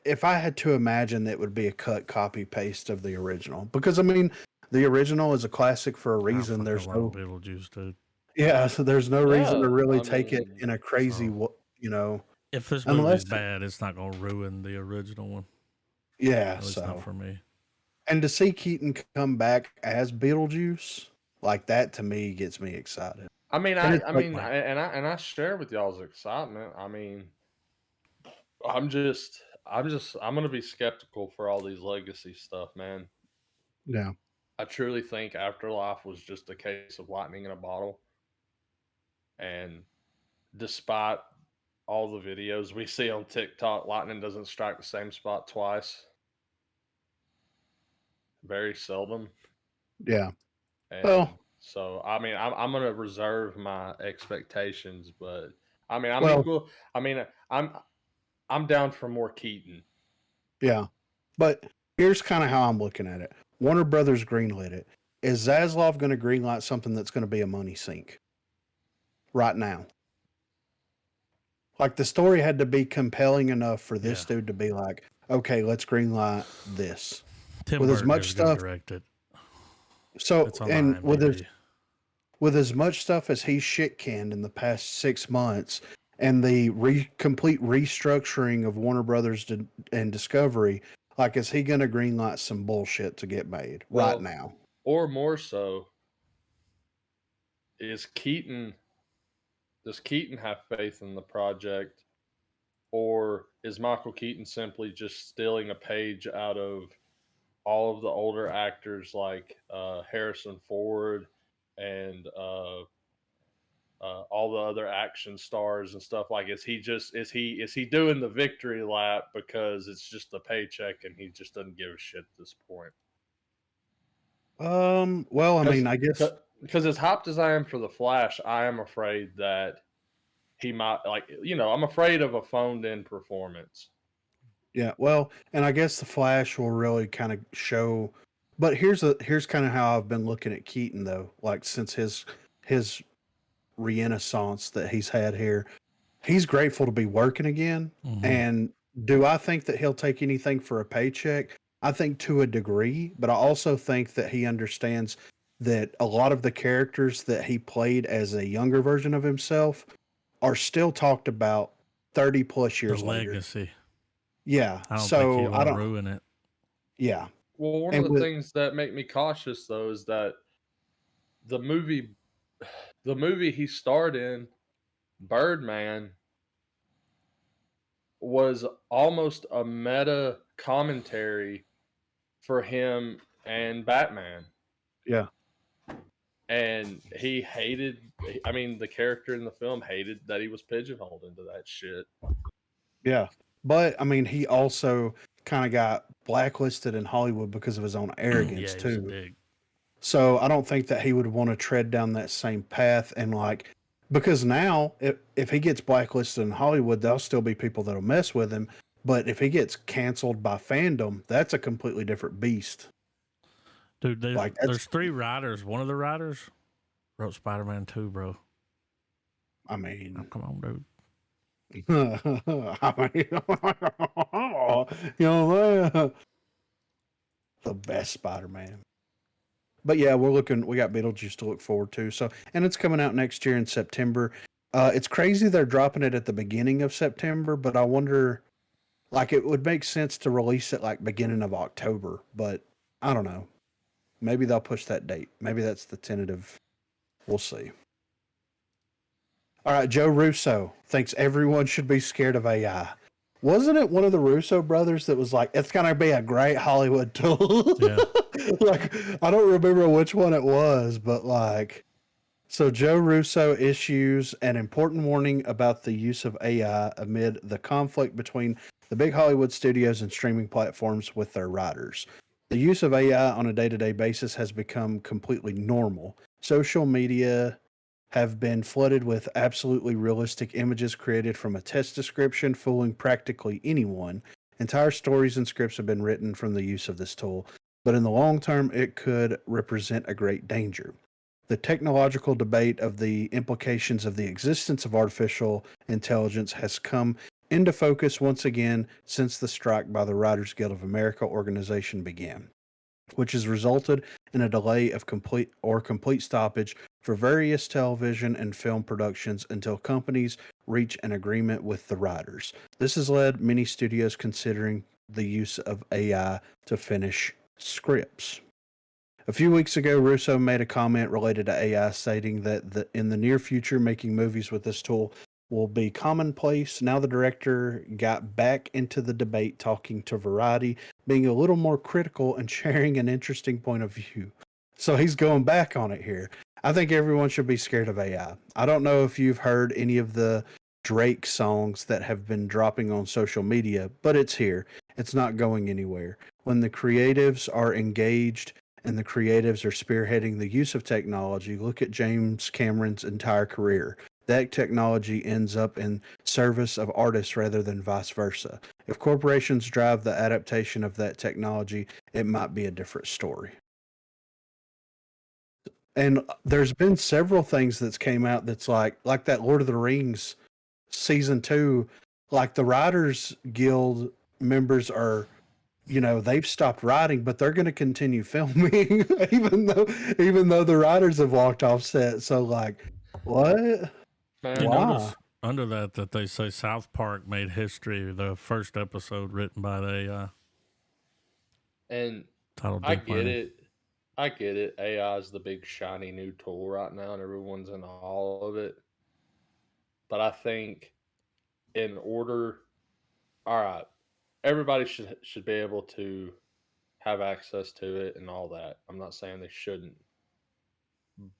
if I had to imagine, it would be a cut, copy, paste of the original because I mean the original is a classic for a I reason. fucking There's love no Beetlejuice, dude. yeah, so there's no reason to Yeah, really I take it mean, in a crazy So you know if this unless movie's bad, it's not gonna ruin the original one. yeah. At least not So for me. and to see Keaton come back as Beetlejuice, like that to me gets me excited. I mean, And I, it's I like, mean, I, and I share with y'all's excitement. I mean, I'm gonna be skeptical for all these legacy stuff, man. yeah, I truly think Afterlife was just a case of lightning in a bottle, and despite all the videos we see on TikTok, lightning doesn't strike the same spot twice. Very seldom. yeah. And Well, so, I mean, I'm gonna reserve my expectations, but I mean, I'm well, equal. I mean, I'm down for more Keaton. yeah. But here's kind of how I'm looking at it. Warner Brothers greenlit it. Is Zaslav going to greenlight something that's going to be a money sink right now? Like the story had to be compelling enough for this Yeah. dude to be like, okay, let's greenlight this Tim with as Burton much is going to stuff. direct it. So, It's on the and IMDb. with as much stuff as he shit canned in the past 6 months, and the complete restructuring of Warner Brothers and Discovery, like, is he going to greenlight some bullshit to get made right Well, now? or more so, is Keaton does Keaton have faith in the project, or is Michael Keaton simply just stealing a page out of all of the older actors like Harrison Ford and all the other action stars and stuff? Like, is he doing the victory lap because it's just a paycheck and he just doesn't give a shit at this point? Well, I Because mean, I guess, because as hyped as I am for the Flash, I am afraid that he might, I'm afraid of a phoned in performance. yeah, well, and I guess the Flash will really kind of show, but here's kind of how I've been looking at Keaton though, like since his renaissance that he's had here. He's grateful to be working again. Mm-hmm. And do I think that he'll take anything for a paycheck? I think to a degree, but I also think that he understands that a lot of the characters that he played as a younger version of himself are still talked about 30 plus The years later. legacy. Yeah. I don't think he'd So I want to don't, ruin it. yeah. Well, one of And the with, things that make me cautious though is that the movie the movie he starred in, Birdman, was almost a meta commentary for him and Batman. yeah. And he hated, I mean, the character in the film hated that he was pigeonholed into that shit. Yeah. But I mean, he also kind of got blacklisted in Hollywood because of his own Yeah, arrogance he was a too. dig. So I don't think that he would want to tread down that same path and like because now if he gets blacklisted in Hollywood, there'll still be people that'll mess with him. But if he gets canceled by fandom, that's a completely different beast. Dude, Like there's that's 3 writers. One of the writers wrote Spider-Man 2, bro. I Oh, mean come on, dude. I mean you know the best Spider-Man. But yeah, we got Beetlejuice to look forward to. So, and it's coming out next year in September. It's crazy they're dropping it at the beginning of September, but I wonder, like, it would make sense to release it like beginning of October, but I don't know. Maybe they'll push that date. Maybe that's the tentative. We'll see. All right, Joe Russo thinks everyone should be scared of AI. Wasn't it one of the Russo brothers that was like, it's going to be a great Hollywood tool? Yeah. Like, I don't remember which one it was, but like, so Joe Russo issues an important warning about the use of AI amid the conflict between the big Hollywood studios and streaming platforms with their writers. The use of AI on a day-to-day basis has become completely normal. Social media have been flooded with absolutely realistic images created from a text description, fooling practically anyone. Entire stories and scripts have been written from the use of this tool, but in the long term, it could represent a great danger. The technological debate of the implications of the existence of artificial intelligence has come into focus once again since the strike by the Writers Guild of America organization began, which has resulted in a delay of complete stoppage for various television and film productions until companies reach an agreement with the writers. This has led many studios considering the use of AI to finish scripts. A few weeks ago, Russo made a comment related to AI, stating that in the near future, making movies with this tool will be commonplace. Now, the director got back into the debate, talking to Variety, being a little more critical and sharing an interesting point of view. So he's going back on it here. I think everyone should be scared of AI. I don't know if you've heard any of the Drake songs that have been dropping on social media, but it's here. It's not going anywhere. When the creatives are engaged and the creatives are spearheading the use of technology, look at James Cameron's entire career. That technology ends up in service of artists rather than vice versa. If corporations drive the adaptation of that technology, it might be a different story. And there's been several things that's came out that's like that Lord of the Rings season 2, like the Writers Guild members are, they've stopped writing, but they're going to continue filming even though the writers have walked off set. So like, what? You Man, Why? notice under that they say South Park made history. The first episode written by the AI and titled I Deep get Learning. it. I get it. AI is the big shiny new tool right now, and everyone's in all of it. But I think in order, all right, everybody should be able to have access to it and all that. I'm not saying they shouldn't,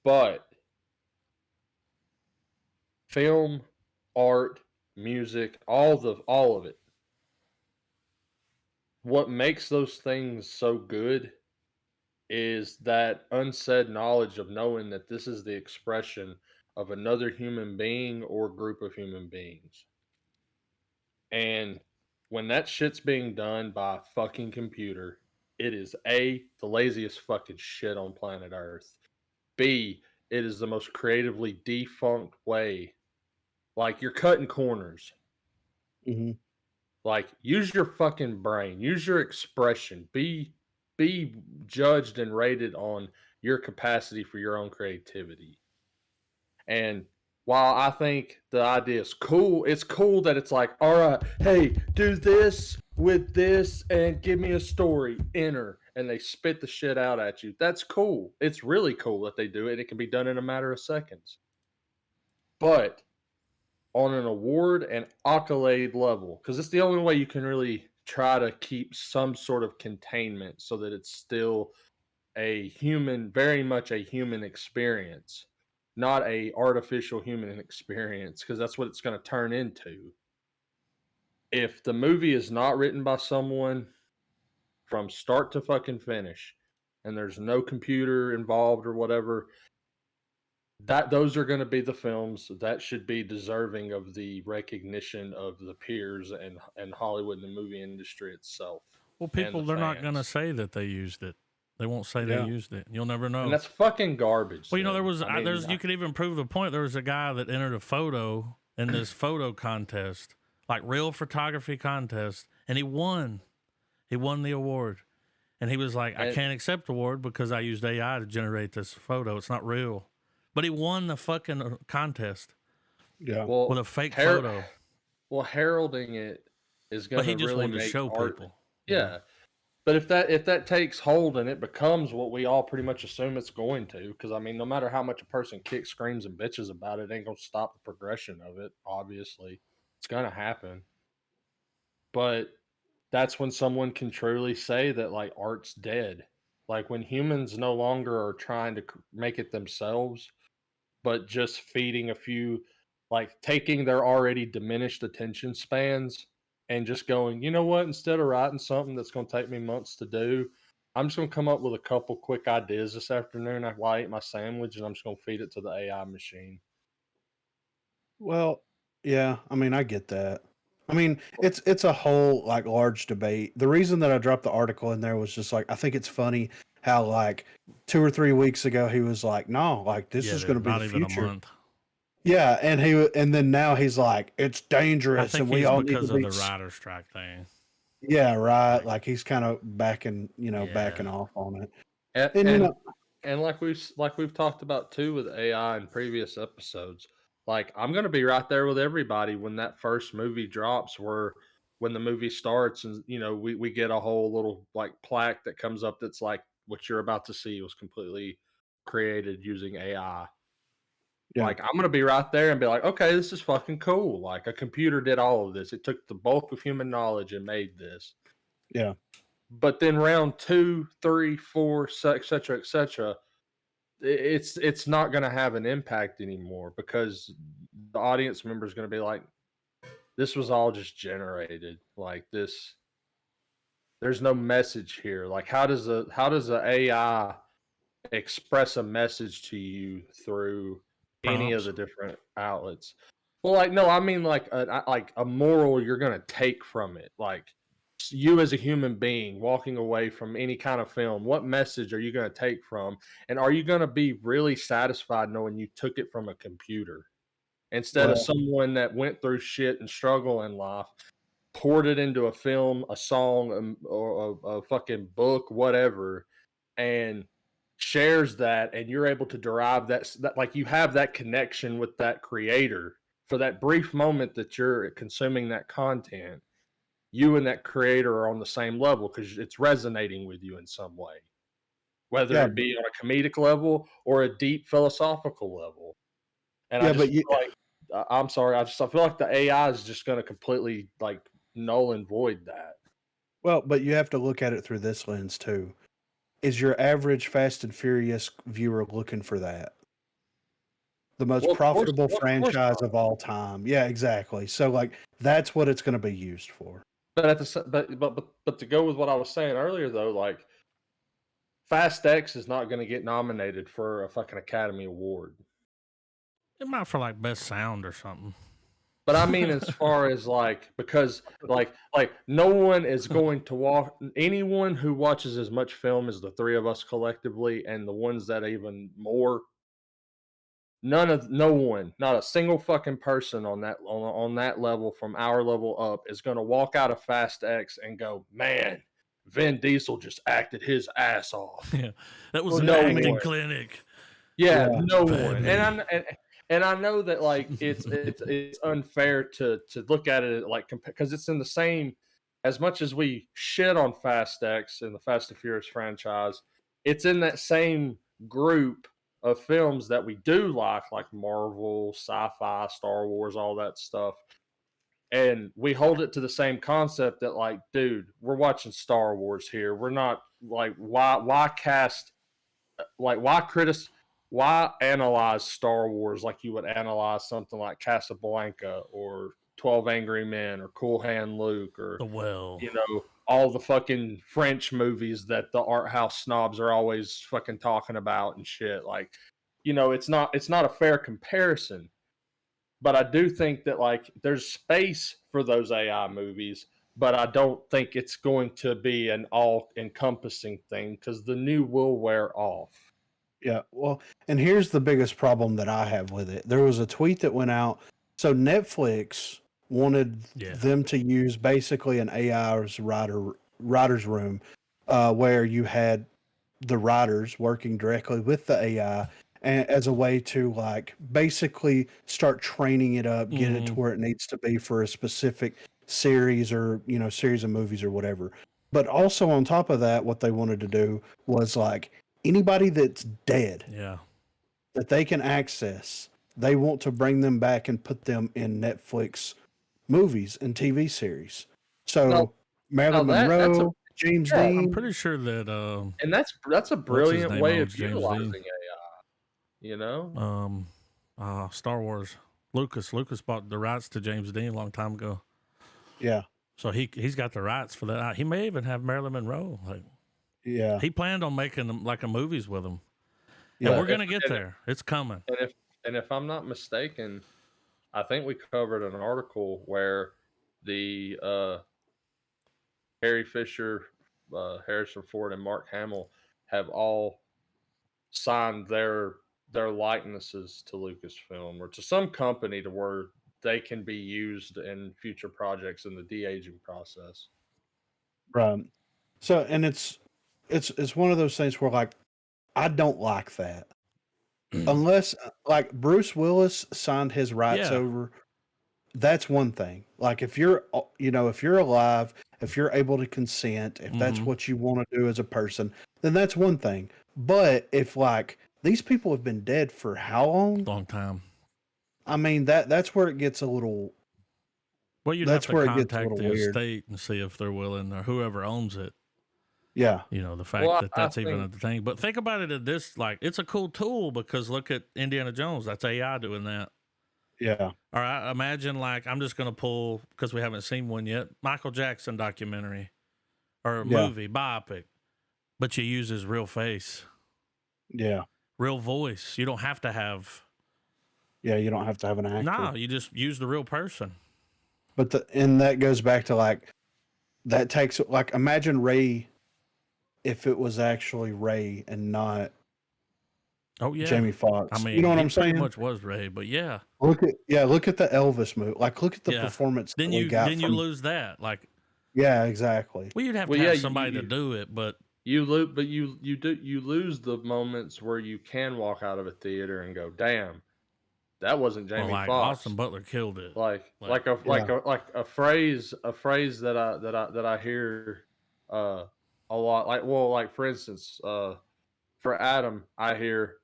but film, art, music, all of it. What makes those things so good is that unsaid knowledge of knowing that this is the expression of another human being or group of human beings. And when that shit's being done by a fucking computer, it is A, the laziest fucking shit on planet Earth. B, it is the most creatively defunct way. Like, you're cutting corners. Hmm. Like, use your fucking brain, use your expression, be judged and rated on your capacity for your own creativity. And while I think the idea is cool, it's cool that it's like, all right, hey, do this with this and give me a story, enter, and they spit the shit out at you. That's cool. It's really cool that they do it. It can be done in a matter of seconds. But on an award and accolade level, because it's the only way you can really try to keep some sort of containment so that it's still a human, very much a human experience, not a artificial human experience, because that's what it's going to turn into. If the movie is not written by someone from start to fucking finish, and there's no computer involved or whatever, that those are going to be the films that should be deserving of the recognition of the peers and Hollywood and the movie industry itself. Well, And people, the they're not going to fans. say that they used it. They won't say they Yeah. used it. You'll never know. And that's fucking garbage. Well, there then. was, I mean, there's, you could even prove the point. There was a guy that entered a photo in this photo contest, like real photography contest, and he won. He won the award. And he was like, I And- can't accept the award because I used AI to generate this photo. It's not real. But he won the fucking contest Yeah. well, with a fake photo. Well, heralding it is going But he to just really wanted to make show art. people. Yeah. But if that takes hold and it becomes what we all pretty much assume it's going to, because I mean, no matter how much a person kicks, screams, and bitches about it, ain't gonna stop the progression of it. Obviously, it's gonna happen. But that's when someone can truly say that like art's dead. Like when humans no longer are trying to make it themselves, but just feeding a few, like taking their already diminished attention spans and just going, you know what, instead of writing something that's going to take me months to do, I'm just going to come up with a couple quick ideas this afternoon while I eat my sandwich, and I'm just going to feed it to the AI machine. Well, yeah, I mean, I get that. I mean, it's a whole like large debate. The reason that I dropped the article in there was just like I think it's funny how like 2 or 3 weeks ago he was like, "No, like this Yeah, is going to be not the even a future." month. Yeah, and then now he's like, "It's I dangerous, think and we he's all need to because of be." the writer's strike thing. Yeah, right. Like, Like he's kind of backing, backing yeah. off on it. And And and, and like we've talked about too with AI in previous episodes, like I'm gonna be right there with everybody when that first movie drops, where when the movie starts and we get a whole little like plaque that comes up that's like what you're about to see was completely created using AI. yeah, Like I'm gonna be right there and be like, okay, this is fucking cool. Like a computer did all of this. It took the bulk of human knowledge and made this. yeah, But then round 2, 3, 4, et cetera, it's not going to have an impact anymore because the audience member is going to be like, this was all just generated. Like this, there's no message here. Like how does a AI express a message to you through any of Prompts. the different outlets? Well, like no, I mean like a moral you're gonna take from it. Like you as a human being walking away from any kind of film, what message are you gonna take from? And are you gonna be really satisfied knowing you took it from a computer? instead of Well, someone that went through shit and struggle in life, poured it into a film, a song, or a fucking book, whatever, and shares that, and you're able to derive that like you have that connection with that creator for that brief moment that you're consuming that content. You and that creator are on the same level because it's resonating with you in some way, whether yeah, it be on a comedic level or a deep philosophical level. And I yeah, just but you feel like I'm sorry, I feel like the AI is just going to completely like null and void that. well, but you have to look at it through this lens too. Is your average Fast and Furious viewer looking for that? The most Well, profitable of course franchise not. of all time. Yeah, exactly. So, like, that's what it's gonna be used for. But at the but to go with what I was saying earlier though, like Fast X is not going to get nominated for a fucking Academy Award. It might for like best sound or something. But I mean, as far as like, because like no one is going to walk. Anyone who watches as much film as the three of us collectively, and the ones that even more, no one, not a single fucking person on that level from our level up is going to walk out of Fast X and go, man, Vin Diesel just acted his ass off. Yeah, that was Well, an No acting one. clinic. Yeah, yeah, no one. Family. And I know that like it's unfair to look at it like because it's in the same as much as we shit on Fast X and the Fast and Furious franchise, it's in that same group of films that we do like Marvel, sci-fi, Star Wars, all that stuff. And we hold it to the same concept that like, dude, we're watching Star Wars here. We're not like why cast like why analyze Star Wars like you would analyze something like Casablanca or 12 Angry Men or Cool Hand Luke or The Well. all the fucking French movies that the art house snobs are always fucking talking about and shit. Like, it's not a fair comparison. But I do think that like there's space for those AI movies, but I don't think it's going to be an all encompassing thing because the new will wear off. yeah. Well, and here's the biggest problem that I have with it. There was a tweet that went out. So Netflix wanted Yeah. them to use basically an AI's writer's room, where you had the writers working directly with the AI and as a way to like basically start training it up, get it to Mm-hmm. where it needs to be for a specific series or series of movies or whatever. But also on top of that, what they wanted to do was like anybody that's dead Yeah. that they can access, they want to bring them back and put them in Netflix movies and TV series. Now, So now Marilyn that's a Monroe, James yeah, I'm Dean, pretty sure that and that's a what's his brilliant name way of owns James utilizing Dean. AI. You know, Star Wars. Lucas bought the rights to James Dean a long time ago. yeah, So he's got the rights for that. He may even have Marilyn Monroe. Like yeah, he planned on making them like a movies with him. And yeah. we're gonna get there. It's coming. And if and if I'm not mistaken, I think we covered an article where the Harry Fisher, Harrison Ford, and Mark Hamill have all signed their likenesses to Lucasfilm or to some company to where they can be used in future projects in the de-aging process. Right. So, and it's one of those things where like I don't like that unless like Bruce Willis signed his rights Yeah. over. That's one thing. Like if you're if you're alive, if you're able to consent, if that's Mm-hmm. what you want to do as a person, then that's one thing. But if like these people have been dead for how long? Long time. I mean that's where it gets a little. Well, you'd have That's to where it gets a contact little the weird. estate and see if they're willing or whoever owns it. Yeah. The fact Well, that I that's even a think thing. But think about it at this like it's a cool tool because look at Indiana Jones. That's AI doing that. Yeah. All right, imagine like I'm just gonna pull because we haven't seen one yet. Michael Jackson documentary or a Yeah. movie biopic, but you use his real face, Yeah. real voice. You don't have to have. Yeah. You don't have to have an No, actor. you just use the real person. But and that goes back to like that takes like imagine Ray if it was actually Ray and not Oh yeah, Jamie I Foxx. You mean know what he I'm pretty saying? much was Ray, but yeah, Look at the Elvis movie. Like, look at the Yeah. performance Then that we got you from. lose that. Like, Yeah, exactly. well, you'd have Well, to yeah, have somebody to do it, but you lose, but you lose the moments where you can walk out of a theater and go, "Damn, that wasn't well, Jamie like Foxx." Austin Butler killed it. Like Like, a phrase that I hear uh a lot. Like for instance, for Adam, I hear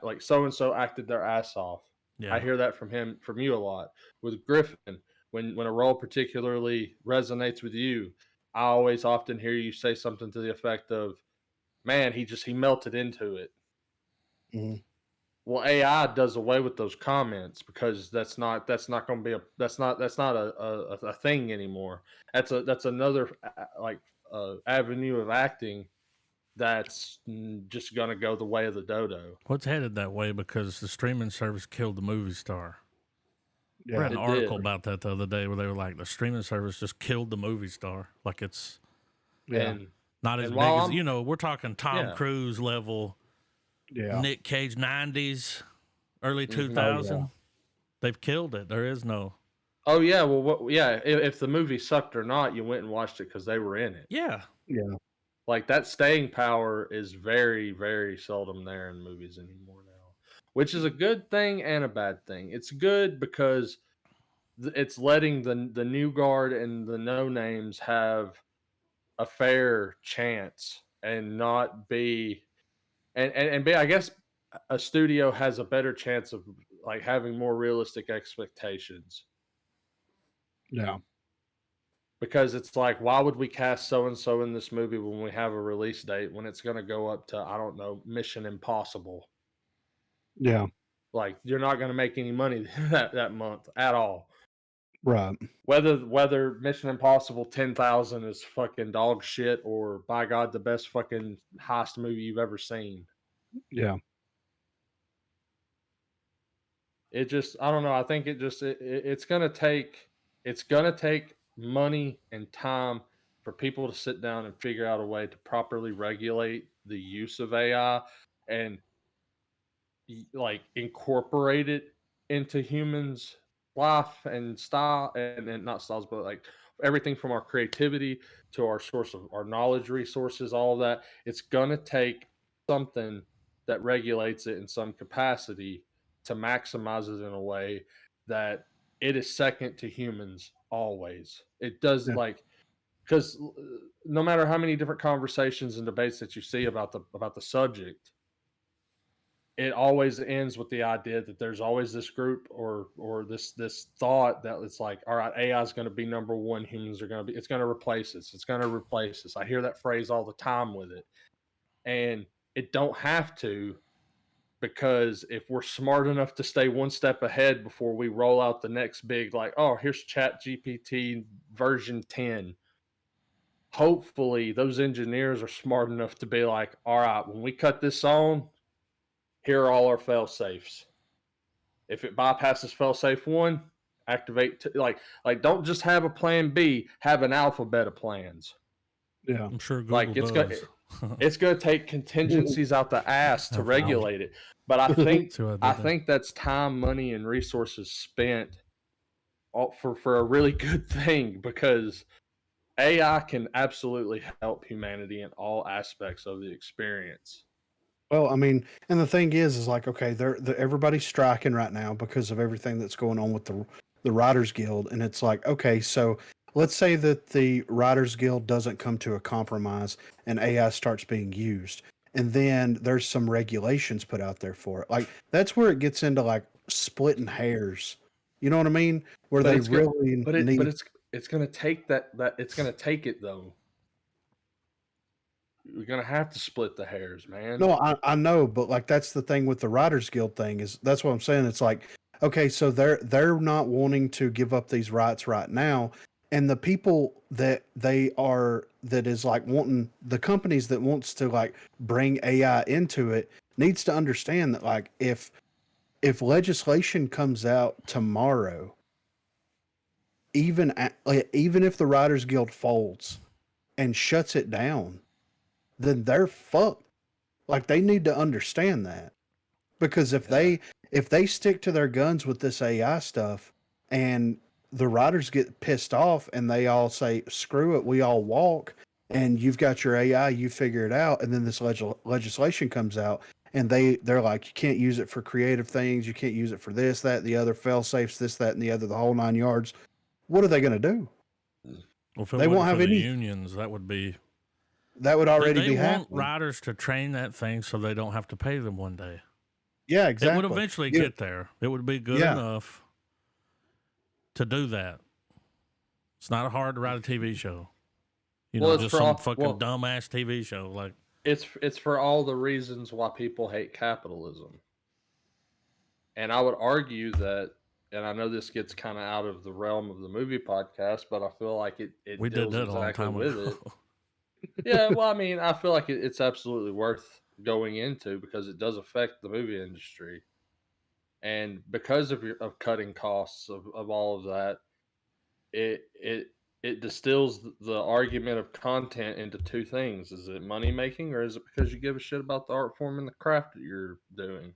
like so and so acted their ass off. I yeah. hear that from you a lot. With Griffin, when a role particularly resonates with you, I always often hear you say something to the effect of, "Man, he melted into it." Mhm. Well, AI does away with those comments because that's not going to be that's not a thing anymore. That's another avenue of acting that's just going to go the way of the dodo. What's headed that way because the streaming service killed the movie star. I read Yeah. an It did. article about that the other day where they were like, the streaming service just killed the movie star. Like, it's Yeah. not as And big while as, I'm we're talking Tom yeah. Cruise level, Yeah. Nick Cage 90s, early Mhm. 2000. They've killed it. There is no. Oh yeah, well yeah, if the movie sucked or not, you went and watched it cuz they were in it. Yeah. Yeah. Like that staying power is very very seldom there in movies anymore now, which is a good thing and a bad thing. It's good because it's letting the new guard and the no names have a fair chance and not be and be, I guess a studio has a better chance of like having more realistic expectations Yeah. because it's like, why would we cast so and so in this movie when we have a release date when it's going to go up to, I don't know, Mission Impossible? Yeah. Like you're not going to make any money that month at all. Right. Whether Mission Impossible 10,000 is fucking dog shit or by God the best fucking heist movie you've ever seen. Yeah. It just, I don't know. I think it's gonna take money and time for people to sit down and figure out a way to properly regulate the use of AI and like incorporate it into humans life and style and not styles but like everything from our creativity to our source of our knowledge resources, all of that. It's gonna take something that regulates it in some capacity to maximize it in a way that it is second to humans always. It does Yeah. like because no matter how many different conversations and debates that you see about the subject, it always ends with the idea that there's always this group or this thought that it's like, all right, AI is going to be number one, humans are going to be, it's going to replace us, it's going to replace us. I hear that phrase all the time with it, and it don't have to, because if we're smart enough to stay one step ahead before we roll out the next big, like, oh, here's Chat GPT version 10, hopefully those engineers are smart enough to be like, all right, when we cut this on, here are all our fail safes. If it bypasses failsafe one, activate like don't just have a plan B, have an alphabet of plans. Yeah. I'm sure Like Google does. it's gonna take contingencies out the ass to Oh, wow. regulate it. But I think See what I did I there? think that's time, money, and resources spent for a really good thing because AI can absolutely help humanity in all aspects of the experience. Well, I mean, and the thing is like, okay, everybody's striking right now because of everything that's going on with the Writers Guild, and it's like, okay, so let's say that the Writers Guild doesn't come to a compromise and AI starts being used, and then there's some regulations put out there for it. Like that's where it gets into like splitting hairs. You know what I mean? Where But they it's good. really But need. it's gonna take that it's gonna take it though. We're gonna have to split the hairs, man. No, I know, but like that's the thing with the Writers Guild thing is that's what I'm saying. It's like, okay, so they're not wanting to give up these rights right now, and the people that is like wanting the companies that wants to like bring AI into it needs to understand that like if legislation comes out tomorrow, even if the Writers Guild folds and shuts it down, then they're fucked. Like they need to understand that. Because Yeah. if they stick to their guns with this AI stuff and the writers get pissed off and they all say, screw it, we all walk, and you've got your AI, you figure it out, and then this legislation comes out and they're like, you can't use it for creative things, you can't use it for this, that, the other, fail safes, this, that, and the other, the whole 9 yards. What are they going to do? Well, if it They wasn't won't have for the any. unions, that would be. That would already They be want happening. riders to train that thing so they don't have to pay them one day. Yeah, exactly. It would eventually get there. It would be good enough to do that. It's not hard to write a TV show. You know, just some fucking dumbass TV show. Like it's for all the reasons why people hate capitalism. And I would argue that, and I know this gets kind of out of the realm of the movie podcast, but I feel like it we did deals that a long exactly time with ago. it. Yeah, well, I mean, I feel like it's absolutely worth going into because it does affect the movie industry, and because of cutting costs of all of that, it distills the argument of content into two things: is it money making, or is it because you give a shit about the art form and the craft that you're doing?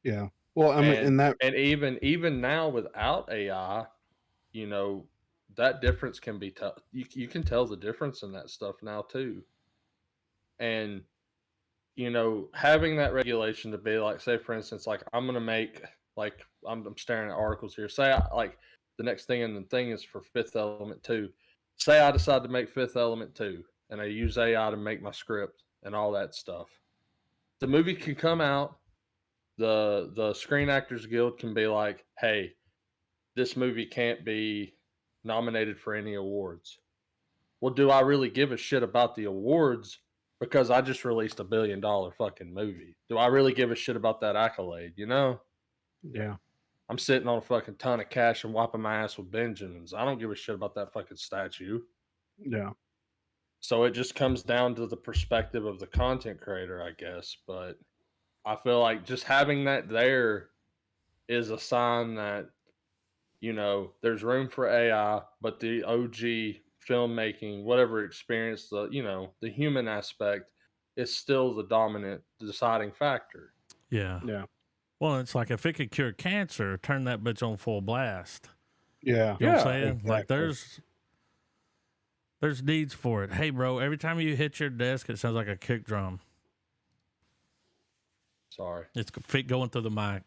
Yeah. Well, I mean, and even now without AI, you know, that difference can be tough. You can tell the difference in that stuff now too. And you know, having that regulation to be like, say for instance, like I'm gonna make like I'm staring at articles here. Say like the next thing in the thing is for Fifth Element 2. Say I decide to make Fifth Element 2 and I use AI to make my script and all that stuff. The movie can come out, the Screen Actors Guild can be like, hey, this movie can't be nominated for any awards. Well, do I really give a shit about the awards because I just released $1 billion fucking movie? Do I really give a shit about that accolade? You know? Yeah. I'm sitting on a fucking ton of cash and wiping my ass with Benjamins. I don't give a shit about that fucking statue. Yeah. So it just comes down to the perspective of the content creator, I guess. But I feel like just having that there is a sign that, you know, there's room for AI, but the OG filmmaking, whatever experience, the, you know, the human aspect is still the dominant deciding factor. Yeah. Yeah. Well, it's like if it could cure cancer, turn that bitch on full blast. Yeah. You know what I'm Yeah, saying? Exactly. Like there's needs for it. Hey, bro, every time you hit your desk, it sounds like a kick drum. Sorry. It's going through the mic.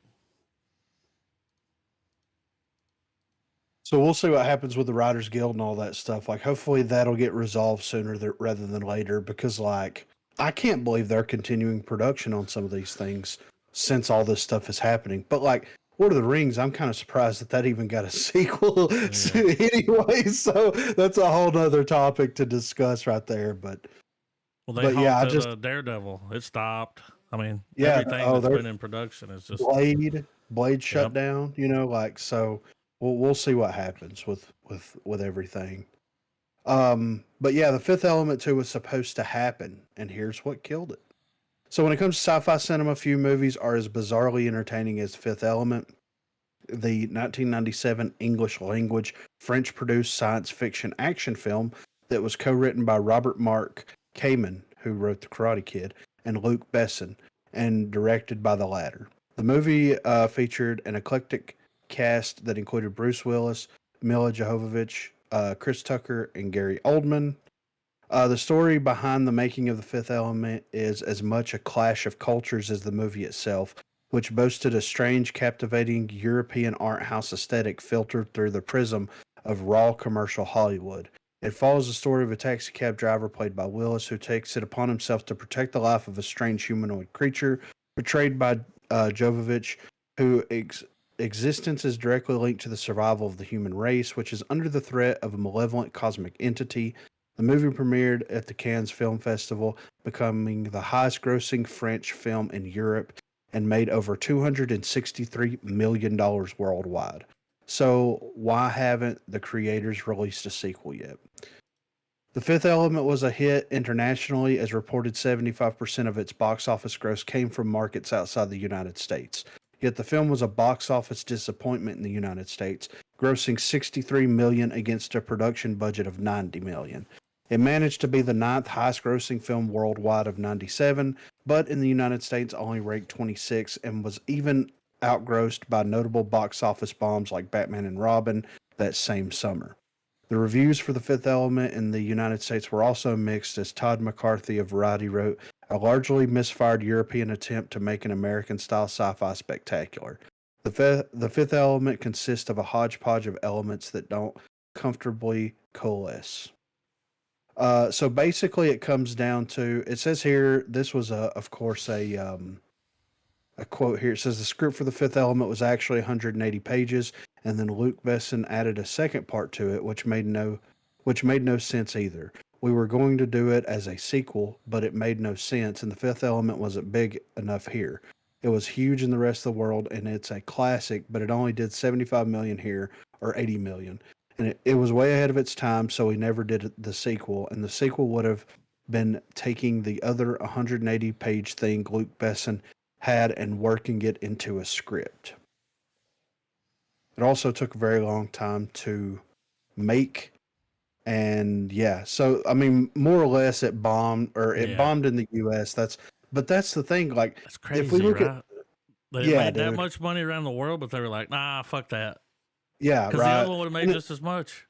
So we'll see what happens with the Writers Guild and all that stuff. Like, hopefully that'll get resolved sooner rather than later. Because, like, I can't believe they're continuing production on some of these things since all this stuff is happening. But like, Lord of the Rings, I'm kind of surprised that even got a sequel anyway. So that's a whole nother topic to discuss right there. But Well, they yeah, halted Daredevil. It stopped. I mean, yeah, everything that's been in production is just Blade shut down. You know, like, so we'll see what happens with everything. But yeah, the Fifth Element 2 was supposed to happen, and here's what killed it. So when it comes to sci-fi cinema, few movies are as bizarrely entertaining as Fifth Element. The 1997 English language, French produced science fiction action film that was co written by Robert Mark Kamen, who wrote The Karate Kid, and Luc Besson, and directed by the latter. The movie featured an eclectic cast that included Bruce Willis, Mila Jovovich, Chris Tucker, and Gary Oldman. The story behind the making of The Fifth Element is as much a clash of cultures as the movie itself, which boasted a strange, captivating European art house aesthetic filtered through the prism of raw commercial Hollywood. It follows the story of a taxicab driver played by Willis who takes it upon himself to protect the life of a strange humanoid creature portrayed by Jovovich, whose existence is directly linked to the survival of the human race, which is under the threat of a malevolent cosmic entity. The movie premiered at the Cannes Film Festival, becoming the highest grossing French film in Europe and made over $263 million worldwide. So, why haven't the creators released a sequel yet? The Fifth Element was a hit internationally, as reported 75% of its box office gross came from markets outside the United States. Yet the film was a box office disappointment in the United States, grossing $63 million against a production budget of $90 million. It managed to be the ninth highest grossing film worldwide of 97, but in the United States only ranked 26 and was even outgrossed by notable box office bombs like Batman and Robin that same summer. The reviews for The Fifth Element in the United States were also mixed, as Todd McCarthy of Variety wrote, a largely misfired European attempt to make an American-style sci-fi spectacular. The Fifth Element consists of a hodgepodge of elements that don't comfortably coalesce. So basically, it comes down to, it says here, this was, of course, a quote here. It says the script for The Fifth Element was actually 180 pages, and then Luke Besson added a second part to it, which made no sense either. We were going to do it as a sequel, but it made no sense, and The Fifth Element wasn't big enough here. It was huge in the rest of the world, and it's a classic, but it only did 75 million here, or 80 million. And it was way ahead of its time, so we never did the sequel, and the sequel would have been taking the other 180 page thing Luke Besson had and working it into a script. It also took a very long time to make, and yeah, so I mean, more or less, it bombed, or it Yeah. bombed in the U.S. But that's the thing. Like, That's if we crazy, look at, right? They yeah, made that dude, much money around the world, but they were like, nah, fuck that. yeah, Because the other right, one would have made and just as much.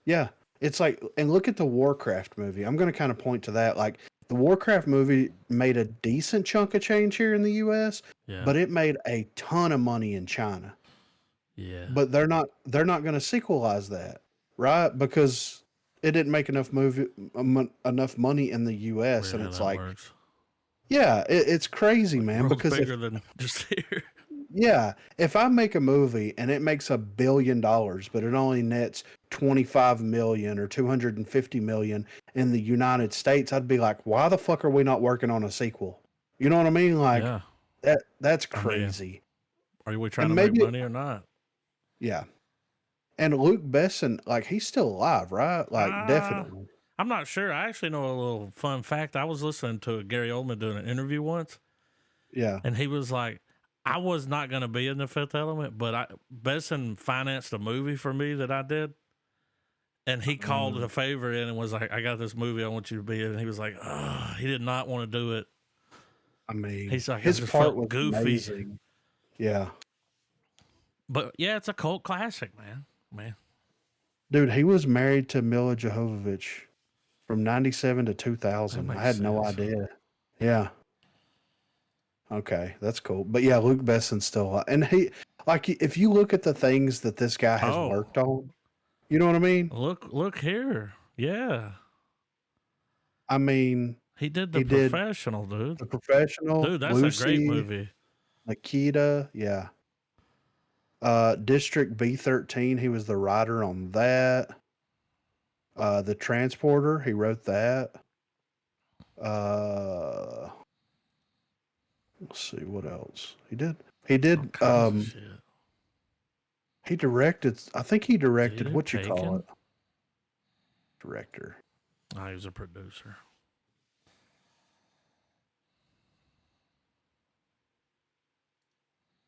yeah, it's like, and look at the Warcraft movie. I'm going to kind of point to that. Like, the Warcraft movie made a decent chunk of change here in the U.S., Yeah. but it made a ton of money in China. Yeah. But they're not going to sequelize that, right? Because it didn't make enough money in the U.S. Weird And how it's that like, works. yeah, it's crazy, Like, man. world's Because bigger than just here. if I make a movie and it makes $1 billion, but it only nets 25 million or 250 million in the United States, I'd be like, why the fuck are we not working on a sequel? You know what I mean? Like, Yeah. that's I mean, crazy. are we trying And to make maybe, money or not? yeah. And Luke Besson, like, he's still alive, right? Like, Uh, definitely. I'm not sure. I actually know a little fun fact. I was listening to Gary Oldman doing an interview once, Yeah. and he was like, I was not going to be in The Fifth Element, but Besson financed a movie for me that I did. And he called it a favor in and was like, I got this movie I want you to be in. And he was like, he did not want to do it. I mean, He's like, I his just part felt was goofy. amazing. Yeah. But yeah, it's a cult classic, man. Dude, he was married to Mila Jovovich from 97 to That 2000. I makes had no sense. idea. Yeah. Okay, that's cool. But yeah, Luke Besson's still alive. And he, like, if you look at the things that this guy has Oh, worked on, you know what I mean? look here. Yeah. I mean, He did The he did Professional, dude. The Professional, Dude, that's a great Lucy, movie. Nikita. Yeah. District B13, he was the writer on that. The Transporter, he wrote that. Uh, let's see what else he did. He All did. kinds of shit. He directed. I think he Did he directed. do What you call Taken? it? Director. Oh, he was a producer.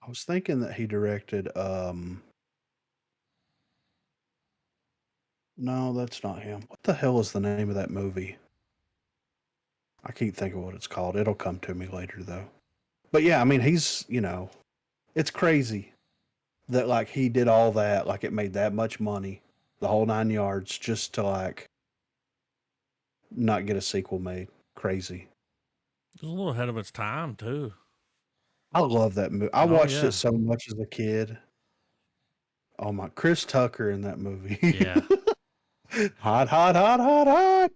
I was thinking that he directed. No, that's not him. What the hell is the name of that movie? I can't think of what it's called. It'll come to me later though. But yeah, I mean, he's, it's crazy that like he did all that, like it made that much money, the whole 9 yards, just to like not get a sequel made. Crazy. It was a little ahead of its time, too. I love that movie. I Oh, watched it yeah. so much as a kid. Oh my, Chris Tucker in that movie. Yeah. Hot, hot, hot, hot, hot.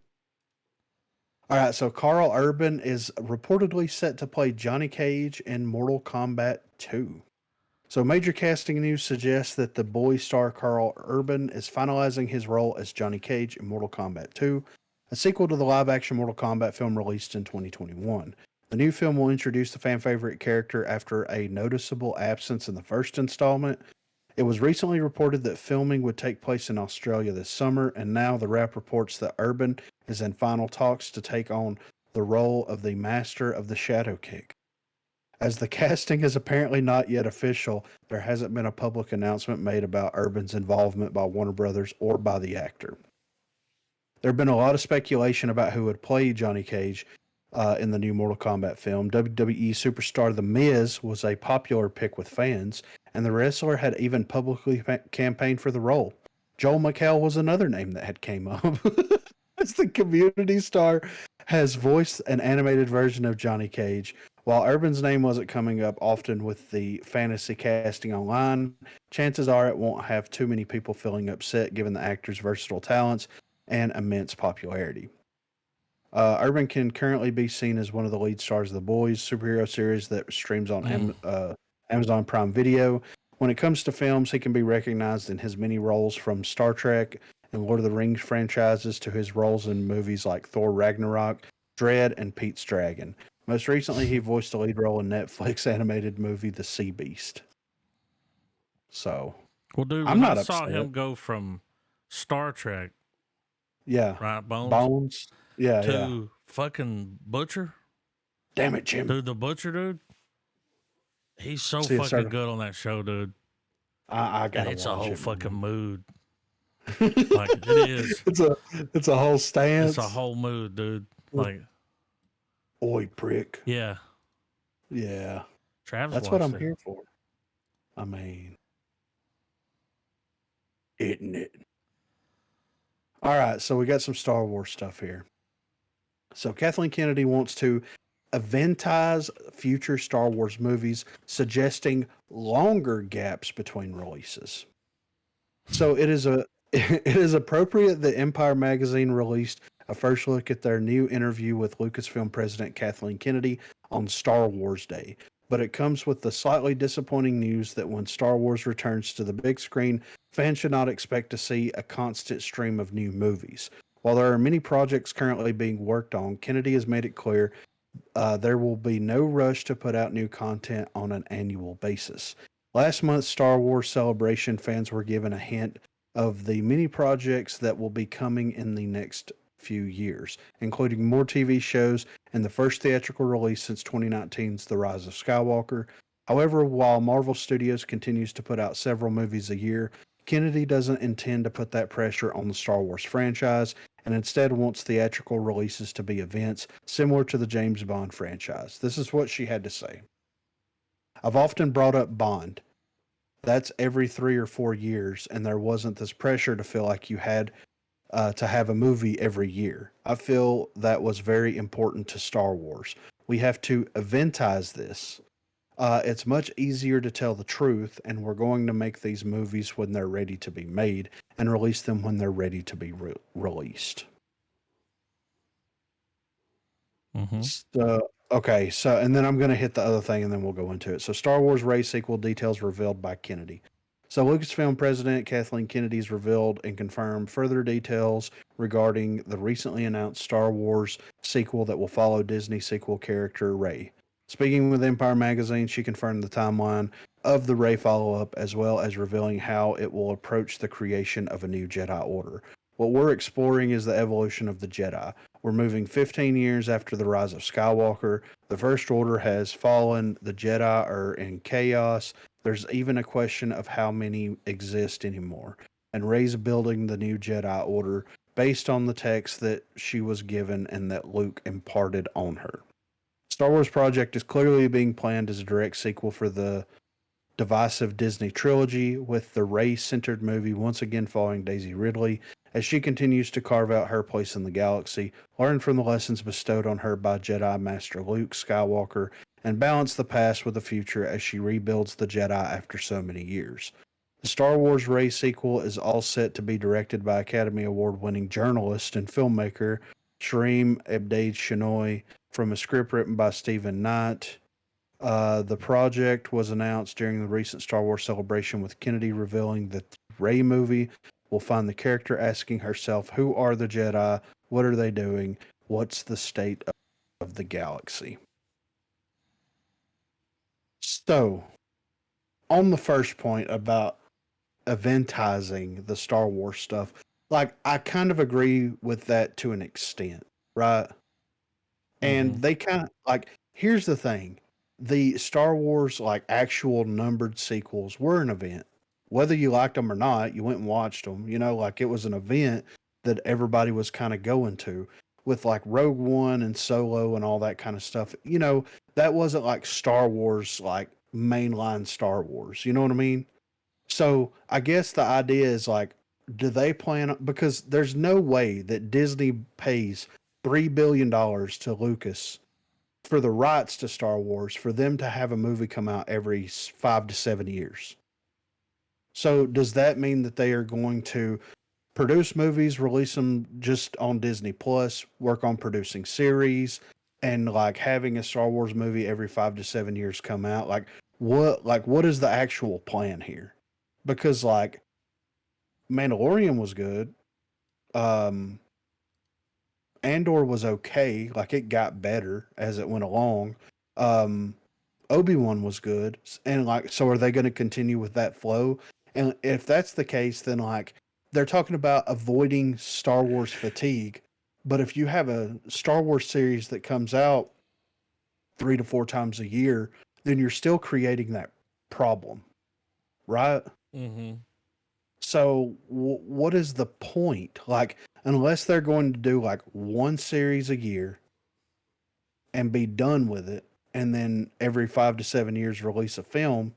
All right, so Carl Urban is reportedly set to play Johnny Cage in Mortal Kombat 2. So major casting news suggests that the boy star Carl Urban is finalizing his role as Johnny Cage in Mortal Kombat 2, a sequel to the live-action Mortal Kombat film released in 2021. The new film will introduce the fan-favorite character after a noticeable absence in the first installment. It was recently reported that filming would take place in Australia this summer, and now the rap reports that Urban is in final talks to take on the role of the Master of the Shadow Kick. As the casting is apparently not yet official, there hasn't been a public announcement made about Urban's involvement by Warner Brothers or by the actor. There have been a lot of speculation about who would play Johnny Cage, in the new Mortal Kombat film. WWE superstar The Miz was a popular pick with fans, and the wrestler had even publicly campaigned for the role. Joel McHale was another name that had came up. As the community star has voiced an animated version of Johnny Cage. While Urban's name wasn't coming up often with the fantasy casting online, chances are it won't have too many people feeling upset given the actor's versatile talents and immense popularity. Urban can currently be seen as one of the lead stars of The Boys superhero series that streams on Amazon Prime Video. When it comes to films, he can be recognized in his many roles from Star Trek and Lord of the Rings franchises to his roles in movies like Thor Ragnarok, Dread, and Pete's Dragon. Most recently, he voiced the lead role in Netflix animated movie The Sea Beast. So, Well, dude, I'm when I not saw upset. him go from Star Trek, Yeah. right, Bones. Yeah, yeah. to fucking Butcher, Damn it, Jim. dude, the Butcher, dude, he's so See, it's fucking our- good on that show, dude. I And gotta it's a watch whole it, fucking man. mood. Like, it is. It's a whole stance. It's a whole mood, dude. Like, Oi, prick. yeah. Yeah. Travis That's what watched I'm it. here for. I mean, isn't it? All right, so we got some Star Wars stuff here. So Kathleen Kennedy wants to eventize future Star Wars movies, suggesting longer gaps between releases. So it is it is appropriate that Empire magazine released a first look at their new interview with Lucasfilm president Kathleen Kennedy on Star Wars Day. But it comes with the slightly disappointing news that when Star Wars returns to the big screen, fans should not expect to see a constant stream of new movies. While there are many projects currently being worked on, Kennedy has made it clear there will be no rush to put out new content on an annual basis. Last month's Star Wars Celebration, fans were given a hint of the many projects that will be coming in the next few years, including more TV shows and the first theatrical release since 2019's The Rise of Skywalker. However, while Marvel Studios continues to put out several movies a year, Kennedy doesn't intend to put that pressure on the Star Wars franchise and instead wants theatrical releases to be events similar to the James Bond franchise. This is what she had to say. I've often brought up Bond. That's every 3 or 4 years, and there wasn't this pressure to feel like you had to have a movie every year. I feel that was very important to Star Wars. We have to eventize this. It's much easier to tell the truth, and we're going to make these movies when they're ready to be made and release them when they're ready to be released. Mm-hmm. So, okay, so and then I'm going to hit the other thing and then we'll go into it. So, Star Wars Ray sequel details revealed by Kennedy. So, Lucasfilm president Kathleen Kennedy's revealed and confirmed further details regarding the recently announced Star Wars sequel that will follow Disney sequel character Ray. Speaking with Empire magazine, she confirmed the timeline of the Ray follow-up as well as revealing how it will approach the creation of a new Jedi Order. What we're exploring is the evolution of the Jedi. We're moving 15 years after the rise of Skywalker. The First Order has fallen. The Jedi are in chaos. There's even a question of how many exist anymore. And Rey's building the new Jedi Order based on the text that she was given and that Luke imparted on her. Star Wars Project is clearly being planned as a direct sequel for the divisive Disney trilogy, with the Rey-centered movie once again following Daisy Ridley as she continues to carve out her place in the galaxy, learn from the lessons bestowed on her by Jedi Master Luke Skywalker, and balance the past with the future as she rebuilds the Jedi after so many years. The Star Wars Rey sequel is all set to be directed by Academy Award-winning journalist and filmmaker Shareen Ebdade-Chenoy from a script written by Stephen Knight. The project was announced during the recent Star Wars celebration, with Kennedy revealing that the Rey movie will find the character asking herself, who are the Jedi? What are they doing? What's the state of the galaxy? So, on the first point about eventizing the Star Wars stuff, like, I kind of agree with that to an extent, right? And they kind of like, here's the thing. The Star Wars like actual numbered sequels were an event. Whether you liked them or not, you went and watched them, like it was an event that everybody was kind of going to. with like Rogue One and Solo and all that kind of stuff. You know, that wasn't like Star Wars, like mainline Star Wars. You know what I mean? So I guess the idea is like, do they plan, because there's no way that Disney pays $3 billion to Lucas for the rights to Star Wars for them to have a movie come out every 5 to 7 years. So does that mean that they are going to produce movies, release them just on Disney Plus, work on producing series, and like having a Star Wars movie every 5 to 7 years come out? Like what is the actual plan here? Because like Mandalorian was good. Um Andor was okay, like it got better as it went along. Um Obi-Wan was good. And like, so are they going to continue with that flow? And if that's the case, then like they're talking about avoiding Star Wars fatigue. But if you have a Star Wars series that comes out 3 to 4 times a year, then you're still creating that problem, right? Mm-hmm. So what is the point? Like, unless they're going to do like one series a year and be done with it, and then every 5 to 7 years release a film,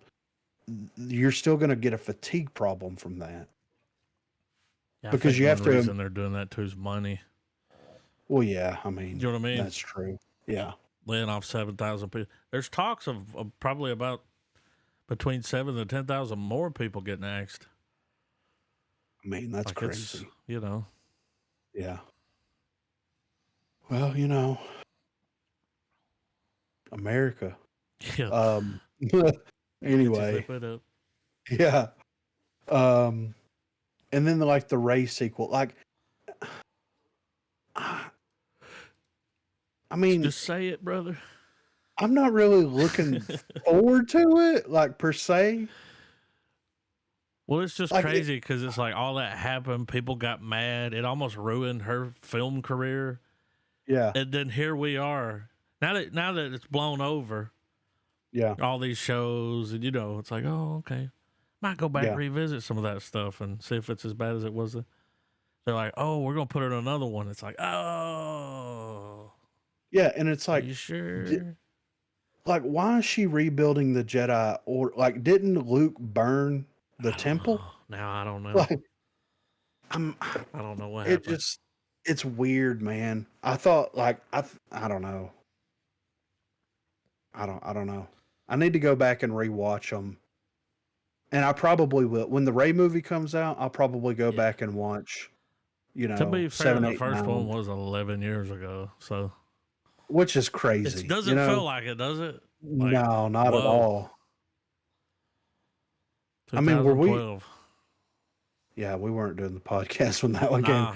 you're still going to get a fatigue problem from that. Yeah, I Because think you one have to, reason they're doing that too is money. well, yeah, I mean, You know what I mean? that's true. Yeah. Laying off 7,000 people. There's talks of probably about between 7 and 10,000 more people getting axed. I mean, that's Like crazy. it's, you know. Yeah. Well, you know, America. Yeah. Anyway, yeah. And then like the Ray sequel, like, I mean, Just say it, brother. I'm not really looking forward to it, like per se. Well, it's just Like, crazy because it's like all that happened. People got mad. It almost ruined her film career. Yeah. And then here we are. Now that it's blown over, Yeah. all these shows, and you know, it's like, oh, okay. Might go back Yeah. revisit some of that stuff and see if it's as bad as it was. They're like, oh, we're gonna put it on another one. It's like, oh, Yeah. And it's are like, you sure? like, why is she rebuilding the Jedi? Or like, didn't Luke burn the I don't temple? know. Now I don't know. Like, I don't know what it happened. just, it's weird, man. I thought like, I don't know. I don't know. I need to go back and rewatch them. And I probably will. When the Ray movie comes out, I'll probably go back and watch, you To be know, fair, 7, the 8, first 9, one was 11 years ago, so which is it crazy. doesn't You know? feel like it, does it? Like, No, not at whoa, all. I mean, were we? 2012. Yeah, we weren't doing the podcast when that one came. Nah,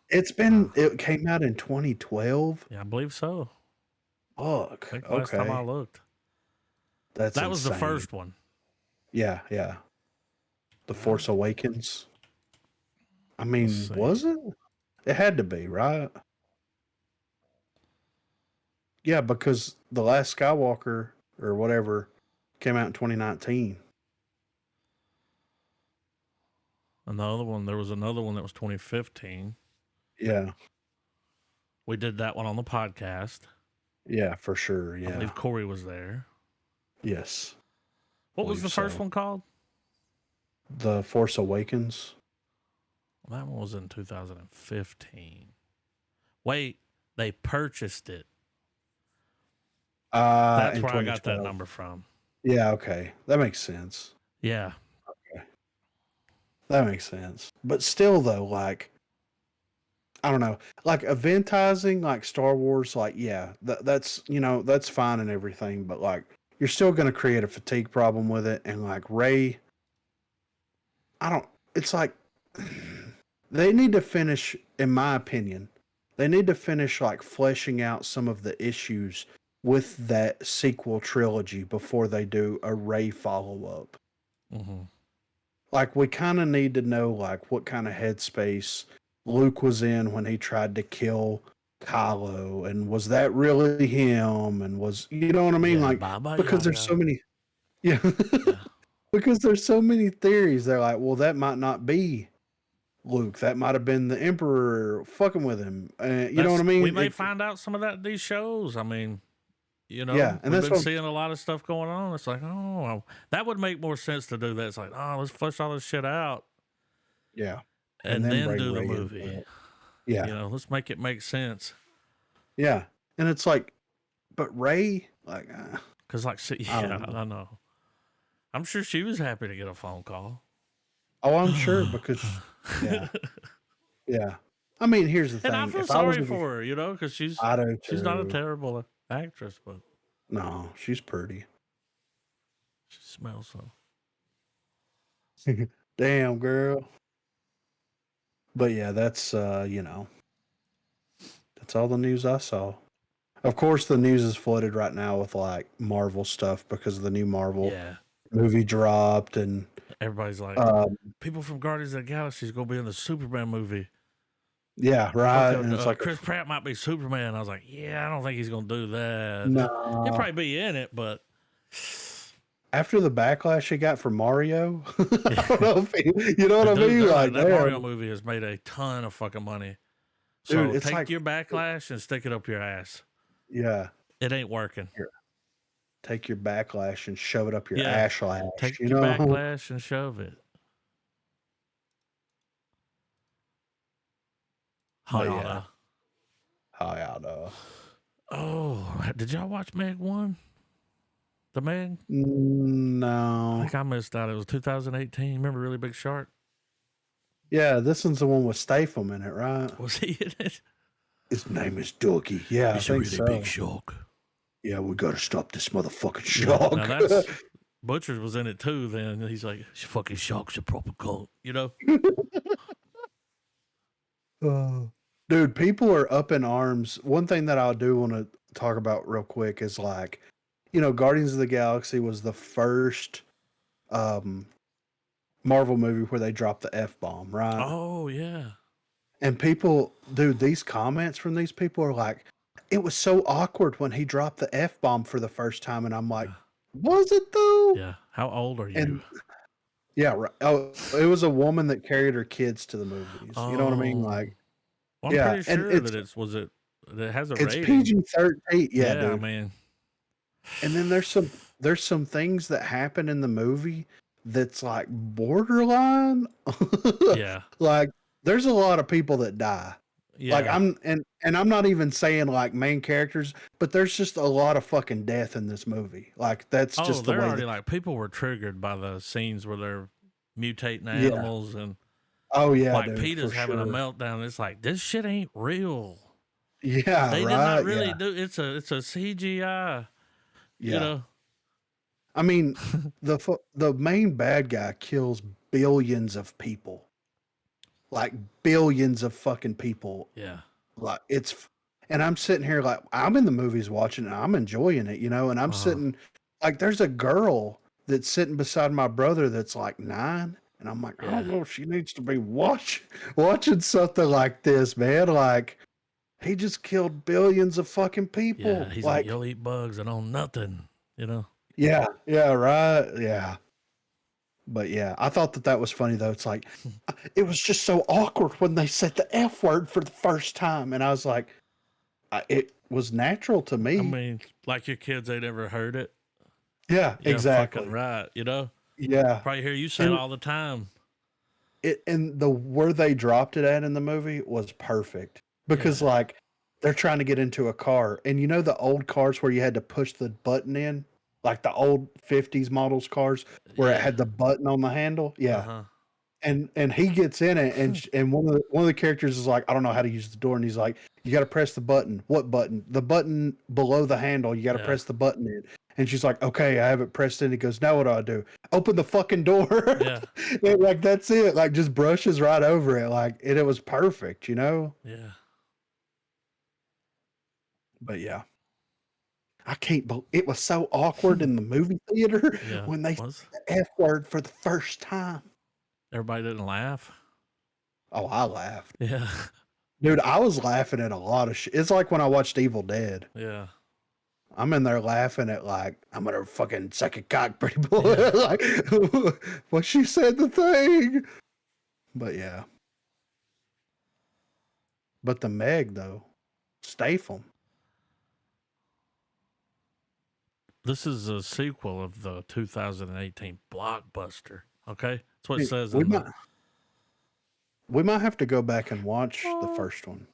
It's been, it came out in 2012. yeah, I believe so. Fuck. I think last time I Okay. looked, That's that was the insane. first one. Yeah, yeah. The Force Awakens. I Let's mean, see. was it? It had to be, right? Yeah, because The Last Skywalker or whatever came out in 2019. Another one. There was another one that was 2015. Yeah. We did that one on the podcast. Yeah, for sure. I Yeah. believe Corey was there. Yes. What was the Believe first so. one called? The Force Awakens. That one was in 2015. Wait, they purchased it. That's In where I got that 2012. number from. Yeah, okay. That makes sense. Yeah. That makes sense. But still though, like, I don't know. Like eventizing like Star Wars, like, yeah, that's, you know, that's fine and everything, but like you're still gonna create a fatigue problem with it. And like Ray, I don't, it's like they need to finish, in my opinion, they need to finish like fleshing out some of the issues with that sequel trilogy before they do a Ray follow up. Mm-hmm. Like we kind of need to know like what kind of headspace Luke was in when he tried to kill Kylo, and was that really him? And was, you know what I mean? Yeah, Like, Baba because there's Yaga. so many, yeah, Yeah. because there's so many theories. They're like, well, that might not be Luke. That might have been the Emperor fucking with him. You know what I mean? We may find out some of that in these shows. I mean, Yeah, and we've that's been what. seeing a lot of stuff going on. It's like, oh, well, that would make more sense to do that. It's like, oh, let's flush all this shit out Yeah, and then then bring do the Ray into movie. it. Yeah, Let's make it make sense. yeah, and it's like, but Ray, like, Because, like, I don't yeah, know. I know. I'm sure she was happy to get a phone call. Oh, I'm sure because, yeah, yeah. I mean, here's the And I thing: feel if I was, sorry for her, because I do she's not a too. terrible actress, but No, she's pretty. she smells so. Damn, girl. But yeah, that's that's all the news I saw. Of course, the news is flooded right now with like Marvel stuff because the new Marvel Yeah. movie dropped, and Everybody's like, people from Guardians of the Galaxy is going to be in the Superman movie. yeah, right. Fucking, And it's like, Chris Pratt might be Superman. I was like, yeah, I don't think he's going to do that. no. He'll probably be in it, but After the backlash he got for Mario, I don't know if you know what I dude, mean. they're Like, that Mario damn, movie has made a ton of fucking money. dude, So it's take like, your backlash and stick it up your ass. yeah, It ain't working. take your backlash and shove it up your Yeah. ash lash. Take You your know, backlash and shove it. but Holla. yeah, how y'all know? Oh, did y'all watch Meg 1? The Meg? I No, think I missed out. It was 2018. Remember Really Big Shark? yeah, this one's the one with Statham in it, right? Was he in it? His name is Dougie. Yeah, I think so. shark. Yeah, we got to stop this motherfucking Yeah, shark. now that's Butchers was in it too. Then he's like, "Fucking shark's a proper cult," Dude, people are up in arms. One thing that I do want to talk about real quick is like, Guardians of the Galaxy was the first Marvel movie where they dropped the F bomb, right? Oh yeah. And people, dude, these comments from these people are like, it was so awkward when he dropped the F bomb for the first time. And I'm like, was it though? Yeah. How old are you? And yeah, right. Oh, it was a woman that carried her kids to the movies. You know what I mean? Like, well, I'm yeah, pretty and sure that it has a it's rating. PG-13. Yeah, Yeah, dude. man. And then there's some things that happen in the movie that's like borderline. Yeah. Like there's a lot of people that die. Yeah. Like I'm not even saying like main characters, but there's just a lot of fucking death in this movie. Like that's just the they're way already like people were triggered by the scenes where they're mutating Yeah. animals and Oh yeah, like dude, Peter's for having a sure. meltdown. It's like this shit ain't real. Yeah, They did right. not really Yeah. do it's a CGI. Yeah. I mean, the main bad guy kills billions of people. Like billions of fucking people. Yeah. Like and I'm sitting here like I'm in the movies watching it, I'm enjoying it, and I'm sitting like there's a girl that's sitting beside my brother that's like 9, and I'm like, I don't know if she needs to be watching something like this, man. Like he just killed billions of fucking people. Yeah. He's like, you'll eat bugs and own nothing, Yeah, right. Yeah. But yeah, I thought that was funny though. It's like it was just so awkward when they said the F word for the first time, and I was like, it was natural to me. I mean, like your kids ain't ever heard it. Yeah, exactly. Fucking right, Yeah, Probably hear you say it all the time. and the where they dropped it at in the movie was perfect because like they're trying to get into a car, and the old cars where you had to push the button in, like the old 50s models cars where it had the button on the handle. Yeah. Uh-huh. And he gets in it, and one of the characters is like, I don't know how to use the door, and he's like, you got to press the button. What button? The button below the handle. You got to press the button in. And she's like, okay, I have it pressed in. He goes, now what do I do? Open the fucking door. Yeah. And like that's it. Like just brushes right over it. Like it was perfect, Yeah. But yeah. I can't believe it was so awkward in the movie theater when they said the F word for the first time. Everybody didn't laugh. Oh, I laughed. Yeah. Dude, I was laughing at a lot of shit. It's like when I watched Evil Dead. Yeah. I'm in there laughing at like, I'm gonna fucking suck a cock, pretty boy. Like, what she said the thing. But yeah. But the Meg though, Statham. This is a sequel of the 2018 blockbuster. Okay, that's what it Hey, says we in the. might have to go back and watch the first one.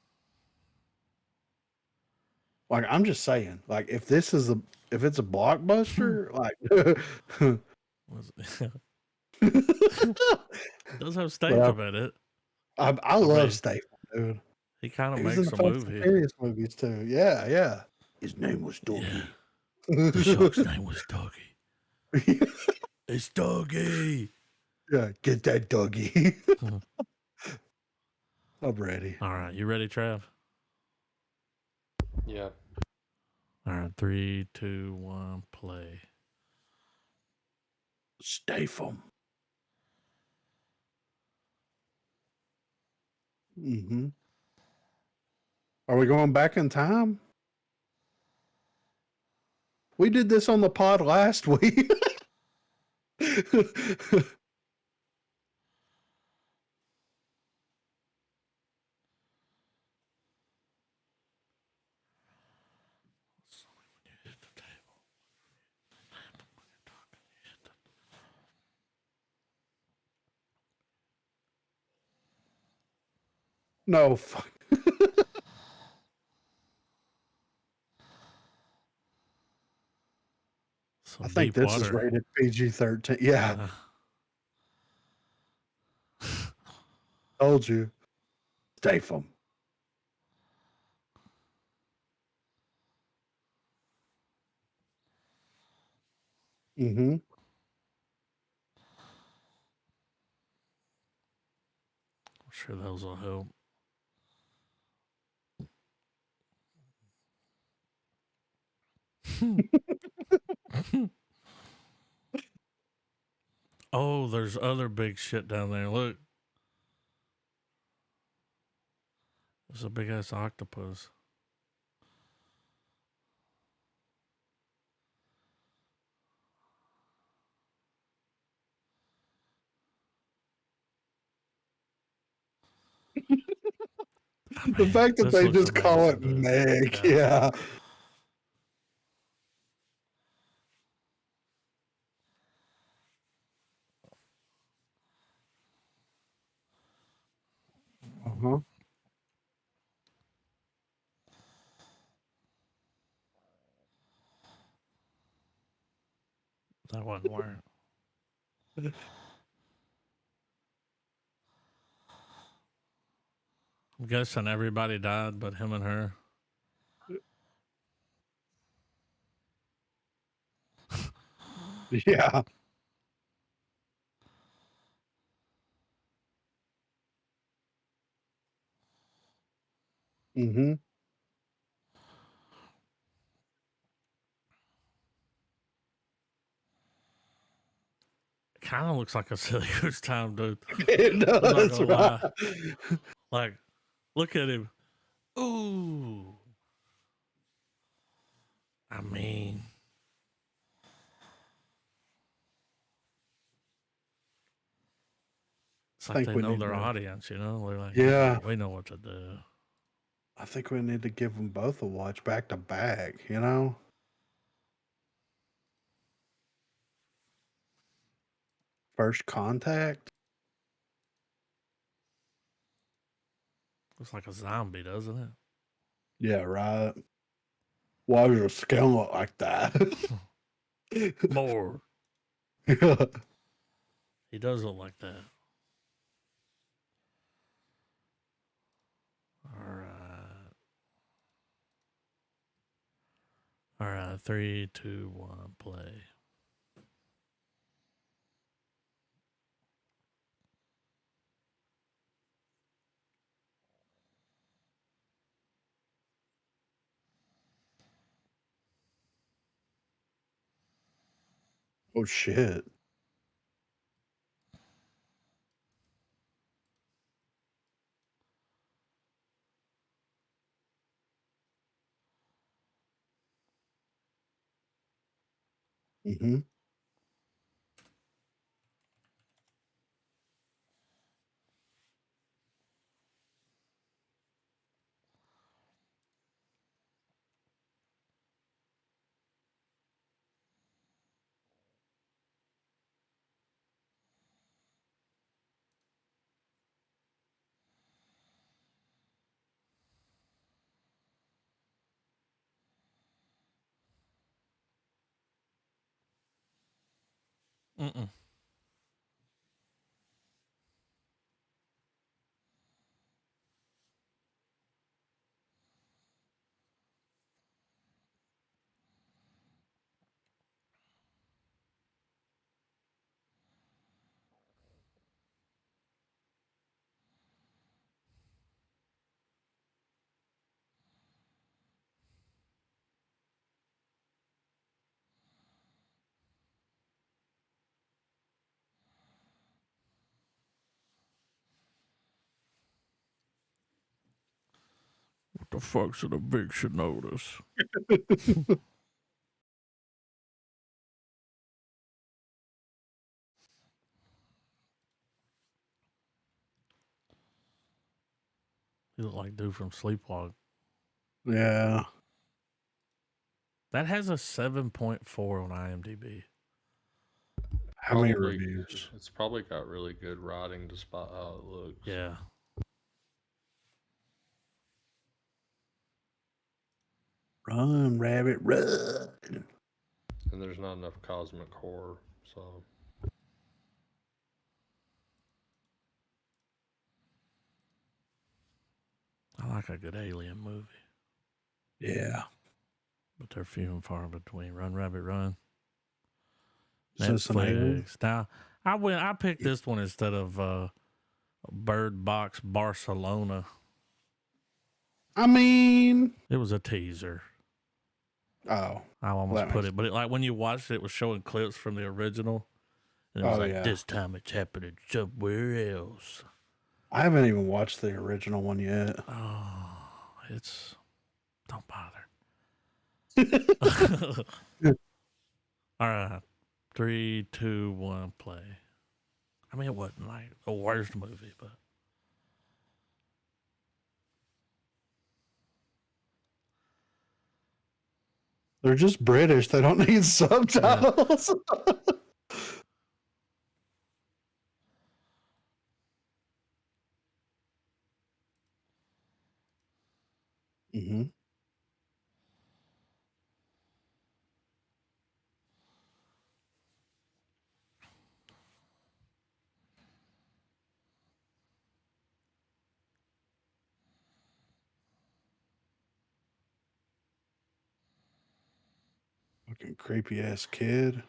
Like I'm just saying, like if it's a blockbuster, like Was it? It does have but Statham in it. I love mean, Statham, dude. he kind of He was in makes the a Fast and movie. Furious movies too. Yeah, yeah. His name was Doggy. The shark's name was Dougie. It's Dougie. Yeah, get that Doggy. I'm ready. All right, you ready, Trav? Yeah. All right, 3, 2, 1, play. Statham. Mm-hmm. Are we going back in time? We did this on the pod last week. No, fuck. Some I think deep this is water. rated PG-13. Yeah, told you. Statham. Mm-hmm. I'm sure those will help. Oh, there's other big shit down there. Look. There's a big ass octopus. I The mean, fact that this they looks just call it amazing, dude. Meg, Yeah. yeah. Uh-huh. That wasn't wearing. I'm guessing everybody died but him and her. Yeah. Mm-hmm. Kind of looks like a silly goose time, dude. It I'm not does, gonna lie. right? Like, look at him. Ooh. I mean, it's I like think they we know need their to. audience, you know? They're like, Yeah. we know what to do. I think we need to give them both a watch back to back, you know? First Contact. Looks like a zombie, doesn't it? Yeah, right. Why does your skin look like that? More. Yeah. He does look like that. All right. All right. 3, 2, 1, play. Oh shit. Mm-hmm. Mm-mm. What the fuck's an eviction notice? You look like dude from Sleepwalk. Yeah. That has a 7.4 on IMDb. How many Probably, reviews? it's probably got really good writing despite how it looks. Yeah. Run, rabbit, run. And there's not enough cosmic horror, so I like a good alien movie, Yeah. but they're few and far between. Run, Rabbit, Run. Is this an alien? Netflix. Now, I picked this one instead of Bird Box Barcelona. I mean, It was a teaser. oh, I almost that put makes it, but like when you watched it, it was showing clips from the original, and it was Oh, like yeah. this time it's happening somewhere else. I haven't even watched the original one yet. Oh, it's don't bother. All right, 3, 2, 1, play. I mean, it wasn't like the worst movie, but They're just British. They don't need subtitles. hmm Fucking creepy ass kid.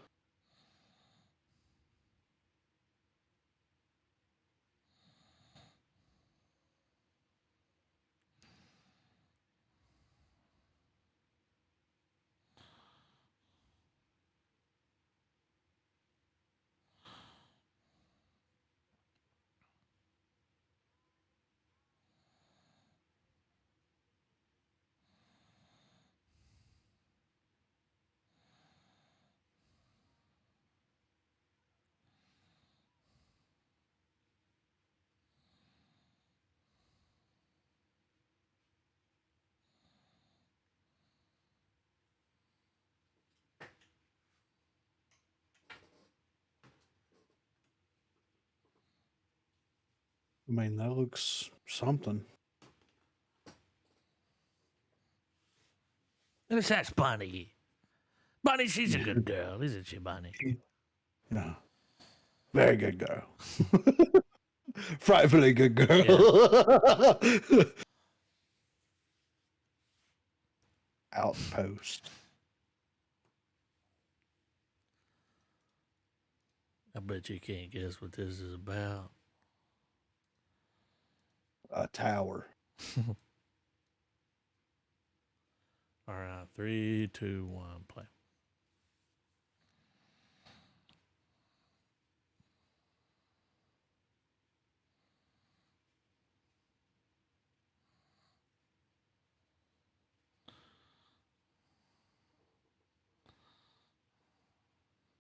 I mean, that looks something. it's that's Bunny. Bunny, she's a good girl, isn't she, Bunny? Yeah. Very good girl. Frightfully good girl. Outpost. I bet you can't guess what this is about. A tower. All right, 3, 2, 1, play.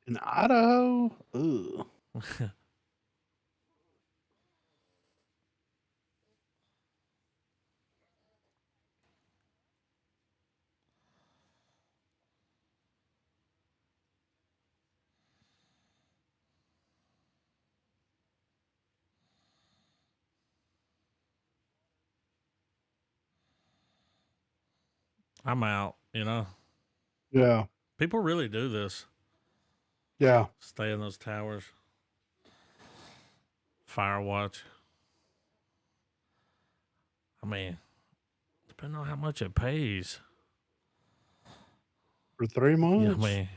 In Idaho? Ugh. I'm out, you know? Yeah. People really do this. Yeah. Stay in those towers. Fire watch. I mean, depending on how much it pays. For 3 Yeah, I months. mean,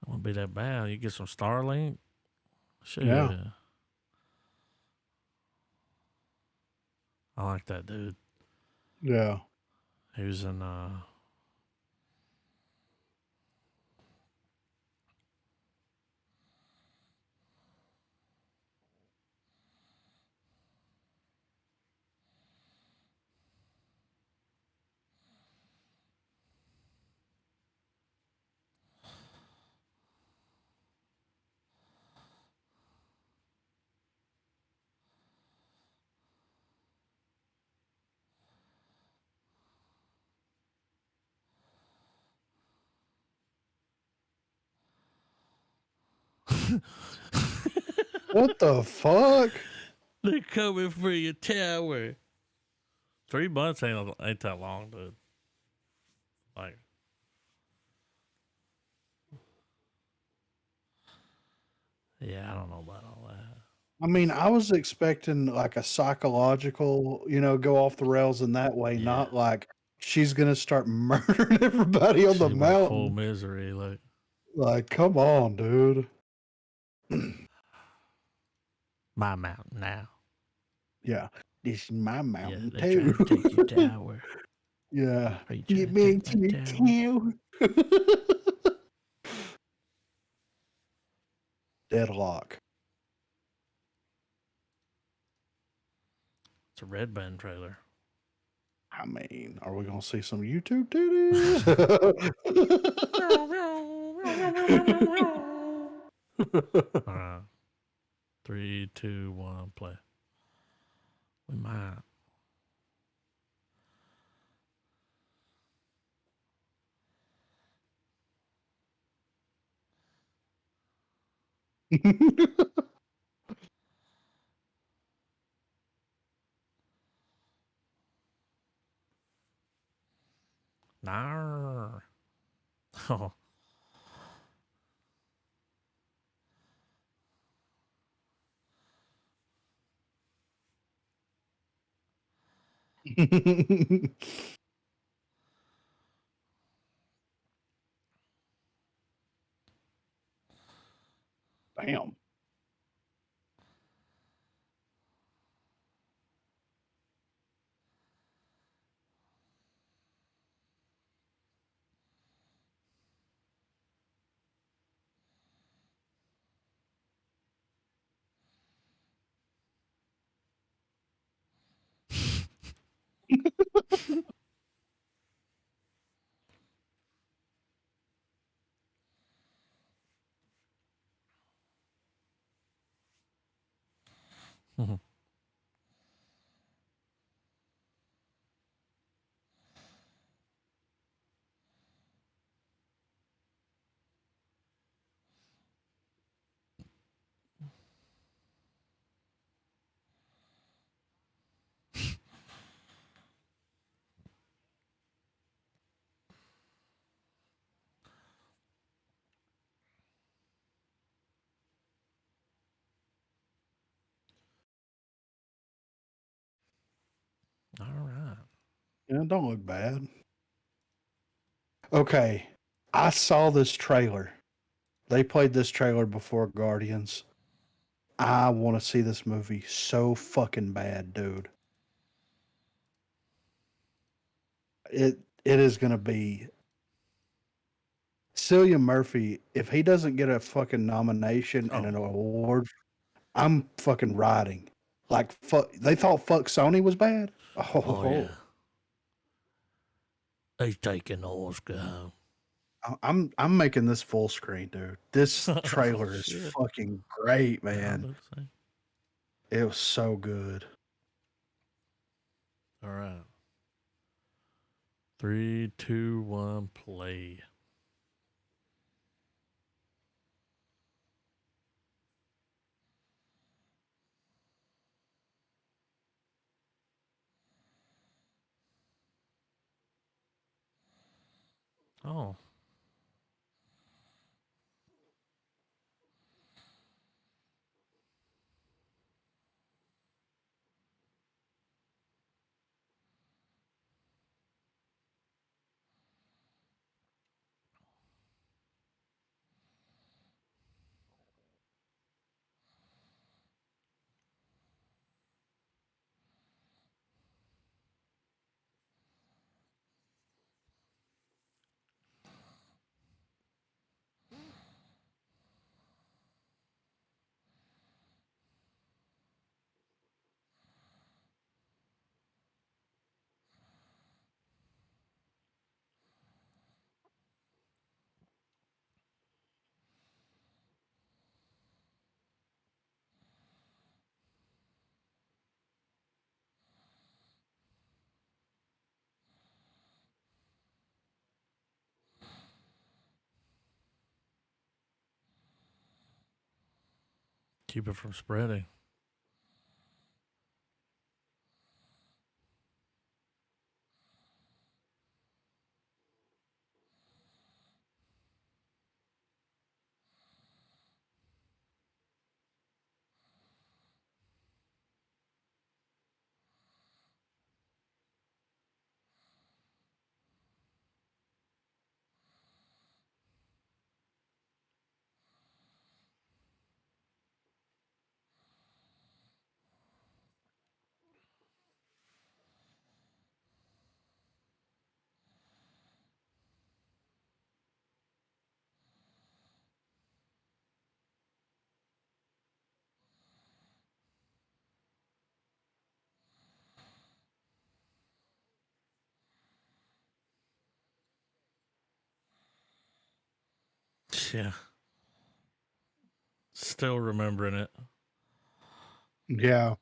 it won't be that bad. You get some Starlink. Shit. Yeah. I like that dude. Yeah. He was in What the fuck? They're coming for your tower. 3 months ain't that long, dude. Like, yeah, I don't know about all that. I mean, I was expecting like a psychological, go off the rails in that way, Yeah. not like she's gonna start murdering everybody on the She's like full mountain. misery. Like, come on, dude. My mountain now. Yeah. This is my Yeah, mountain they're too. trying to take your tower. Yeah. Are you Get trying to me take my into tower? the town. Deadlock. It's a red band trailer. I mean, are we gonna see some YouTube titties? All right. 3, 2, 1, play. We might. Nar. Oh, Damn. all right. Yeah, don't look bad. Okay. I saw this trailer. They played this trailer before Guardians. I want to see this movie so fucking bad, dude. It is gonna be Cillian Murphy. If he doesn't get a fucking nomination and an Oh, award, I'm fucking riding. Like fuck, they thought fuck Sony was bad. oh Oh, yeah. He's taking the Oscar home. I'm making this full screen, dude. This Oh trailer is shit. fucking great, Yeah, I'll man. do the same. It was so good. All right. 3, 2, 1, play. Oh. Keep it from spreading. Yeah. Still remembering it. Yeah.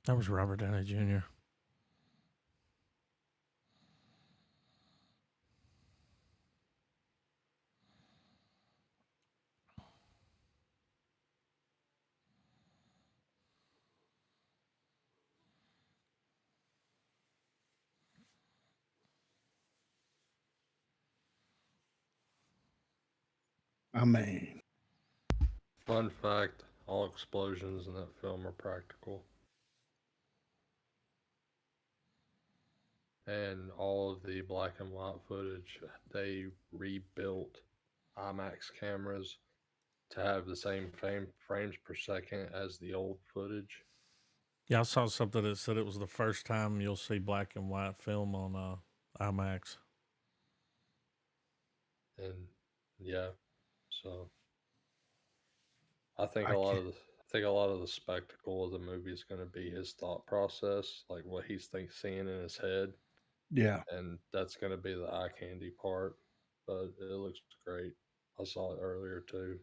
That was Robert Downey Jr. I mean, Fun fact: all explosions in that film are practical, and all of the black and white footage they rebuilt IMAX cameras to have the same frames per second as the old footage. Yeah, I saw something that said it was the first time you'll see black and white film on IMAX. And yeah, so I think I can't. a lot of the spectacle of the movie is going to be his thought process, like what he's seeing in his head, Yeah. and that's going to be the eye candy part. But it looks great. I saw it earlier too.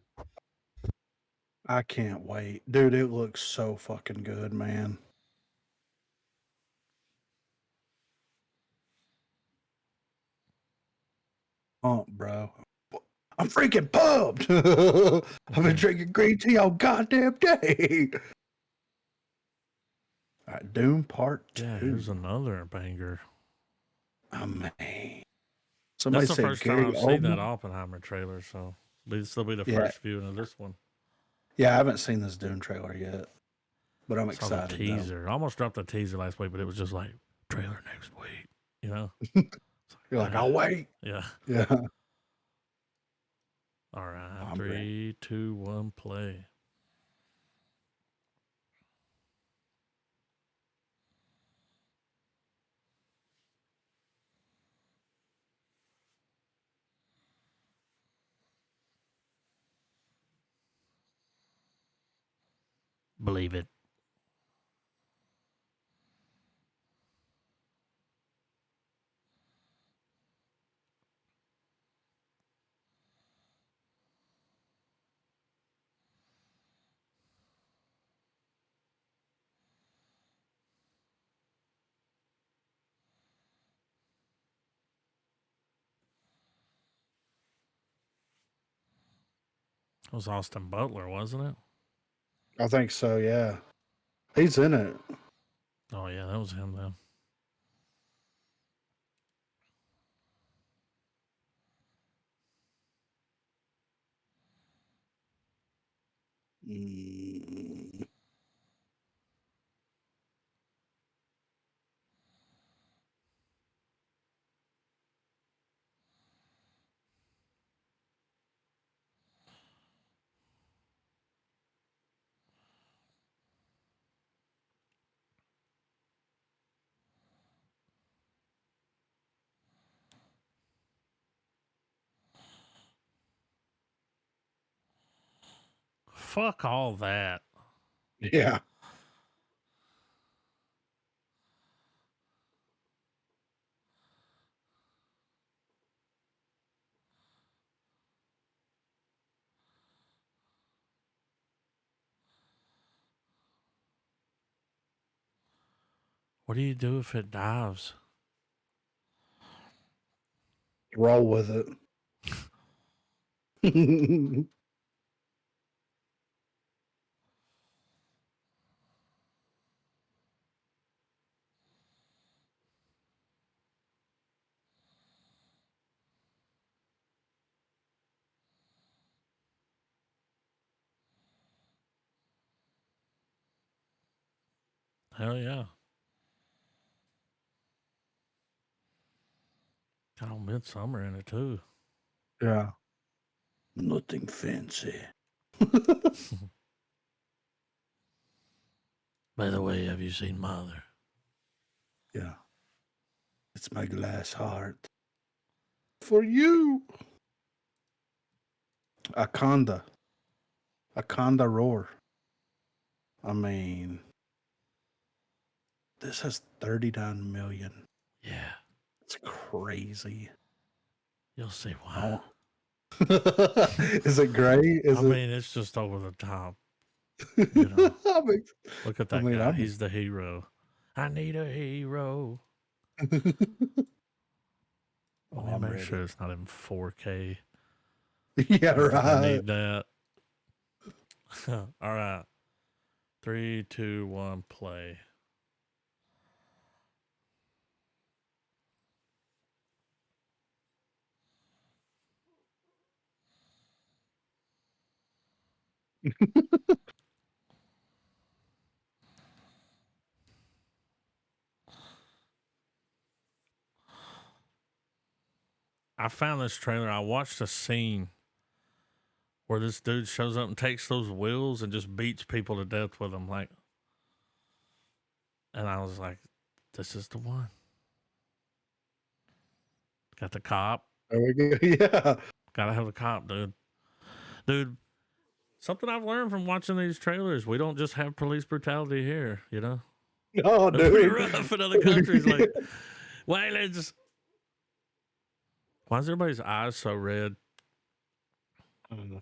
I can't wait. Dude, it looks so fucking good, man. Bro. I'm freaking pumped. I've been drinking green tea all goddamn day. All right, Doom Part Yeah, 2. here's another banger. I mean, That's somebody the said first time Gary I've seen that Oldman. Oppenheimer trailer, so this will be the Yeah. first viewing of this one. Yeah, I haven't seen this Doom trailer yet, but I'm Saw the excited though. teaser. I almost dropped the teaser last week, but it was just like trailer next week. You know? You're like, I'll wait. Yeah. Yeah. All right. I'm ready. 3, 2, 1, play. Believe it. It was Austin Butler, wasn't it? I think so, yeah. He's in it. Oh, yeah, that was him then. Mm. Fuck all that. Yeah. What do you do if it dives? Roll with it. Hell yeah. Got on Midsummer in it too. Yeah. Nothing fancy. By the way, have you seen Mother? Yeah. It's my glass heart. For you. Akonda. Akonda Roar. I mean, this has 39 million. Yeah. It's crazy. You'll see why. Oh. Is it great? I Is it? mean, it's just over the top. You know. I mean, Look at that I mean, guy. I'm- He's the hero. I need a hero. Let me I'm make ready. sure it's not in 4K. Yeah, I don't think I right. need that. All right. 3, 2, 1, play. I found this trailer. I watched a scene where this dude shows up and takes those wheels and just beats people to death with them. Like, and I was like, this is the one. Got the cop. There we go. Yeah. Gotta have a cop, dude. Dude, something I've learned from watching these trailers, we don't just have police brutality here, you know? Oh, They're pretty dude. rough in other countries. Like, wait, let's. Why is everybody's eyes so red? I don't know.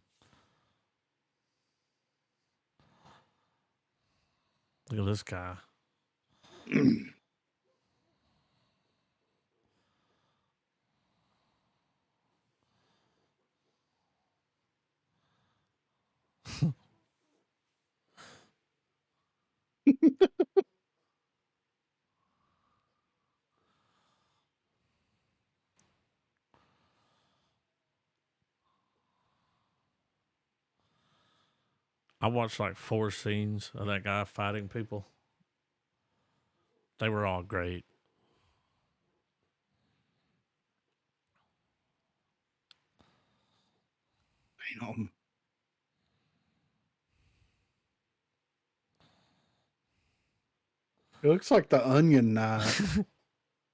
Look at this guy. I watched like 4 scenes of that guy fighting people. They were all great. Damn. It looks like the Onion Knight.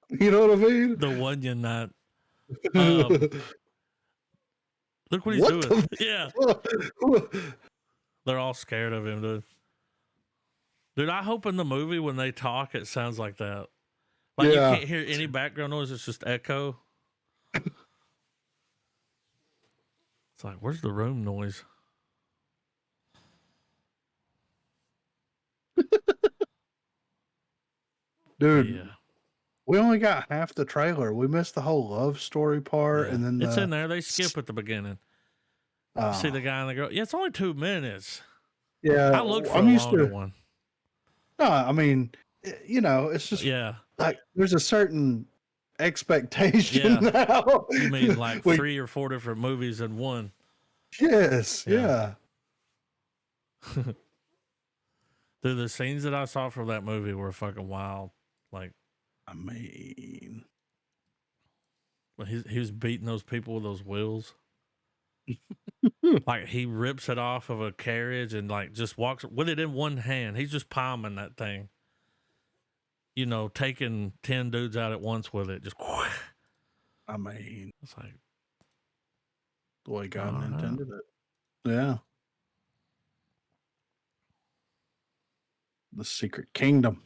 You know what I mean? The one you not. Look Look what he's what doing. the Yeah. fuck? They're all scared of him, dude. Dude, I hope in the movie when they talk, it sounds like that. Like Yeah. you can't hear any background noise, it's just echo. It's like, where's the room noise? Dude, Yeah. we only got half the trailer. We missed the whole love story part, Yeah. and then It's in there. They skip at the beginning. You see the guy and the girl. Yeah, it's only 2 minutes. Yeah, I looked for I'm a used longer to. one. No, I mean, you know, it's just Yeah. like there's a certain expectation Yeah. now. You mean like Wait, 3 or 4 different movies in one. yes, Yeah. yeah. Dude, the scenes that I saw from that movie were fucking wild. Like, I mean, when he was beating those people with those wheels. Like, he rips it off of a carriage and, like, just walks with it in one hand. He's just palming that thing. You know, taking 10 dudes out at once with it. Just, I mean, it's like, the way God all right. intended it. Yeah. The Secret Kingdom.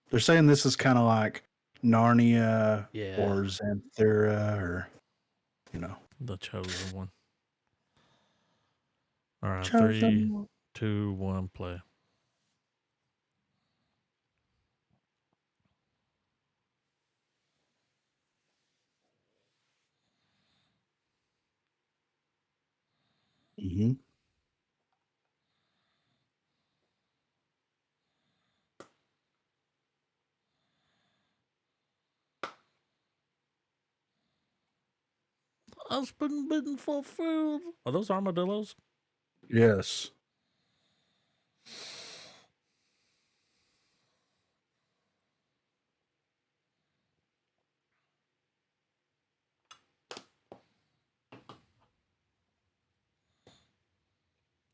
They're saying this is kind of like Narnia Yeah. or Xanthera or, you know. The chosen one. All right, Chosen 3, one. 2, 1, play. Hmm. I've been bitten for food. Are those armadillos? Yes.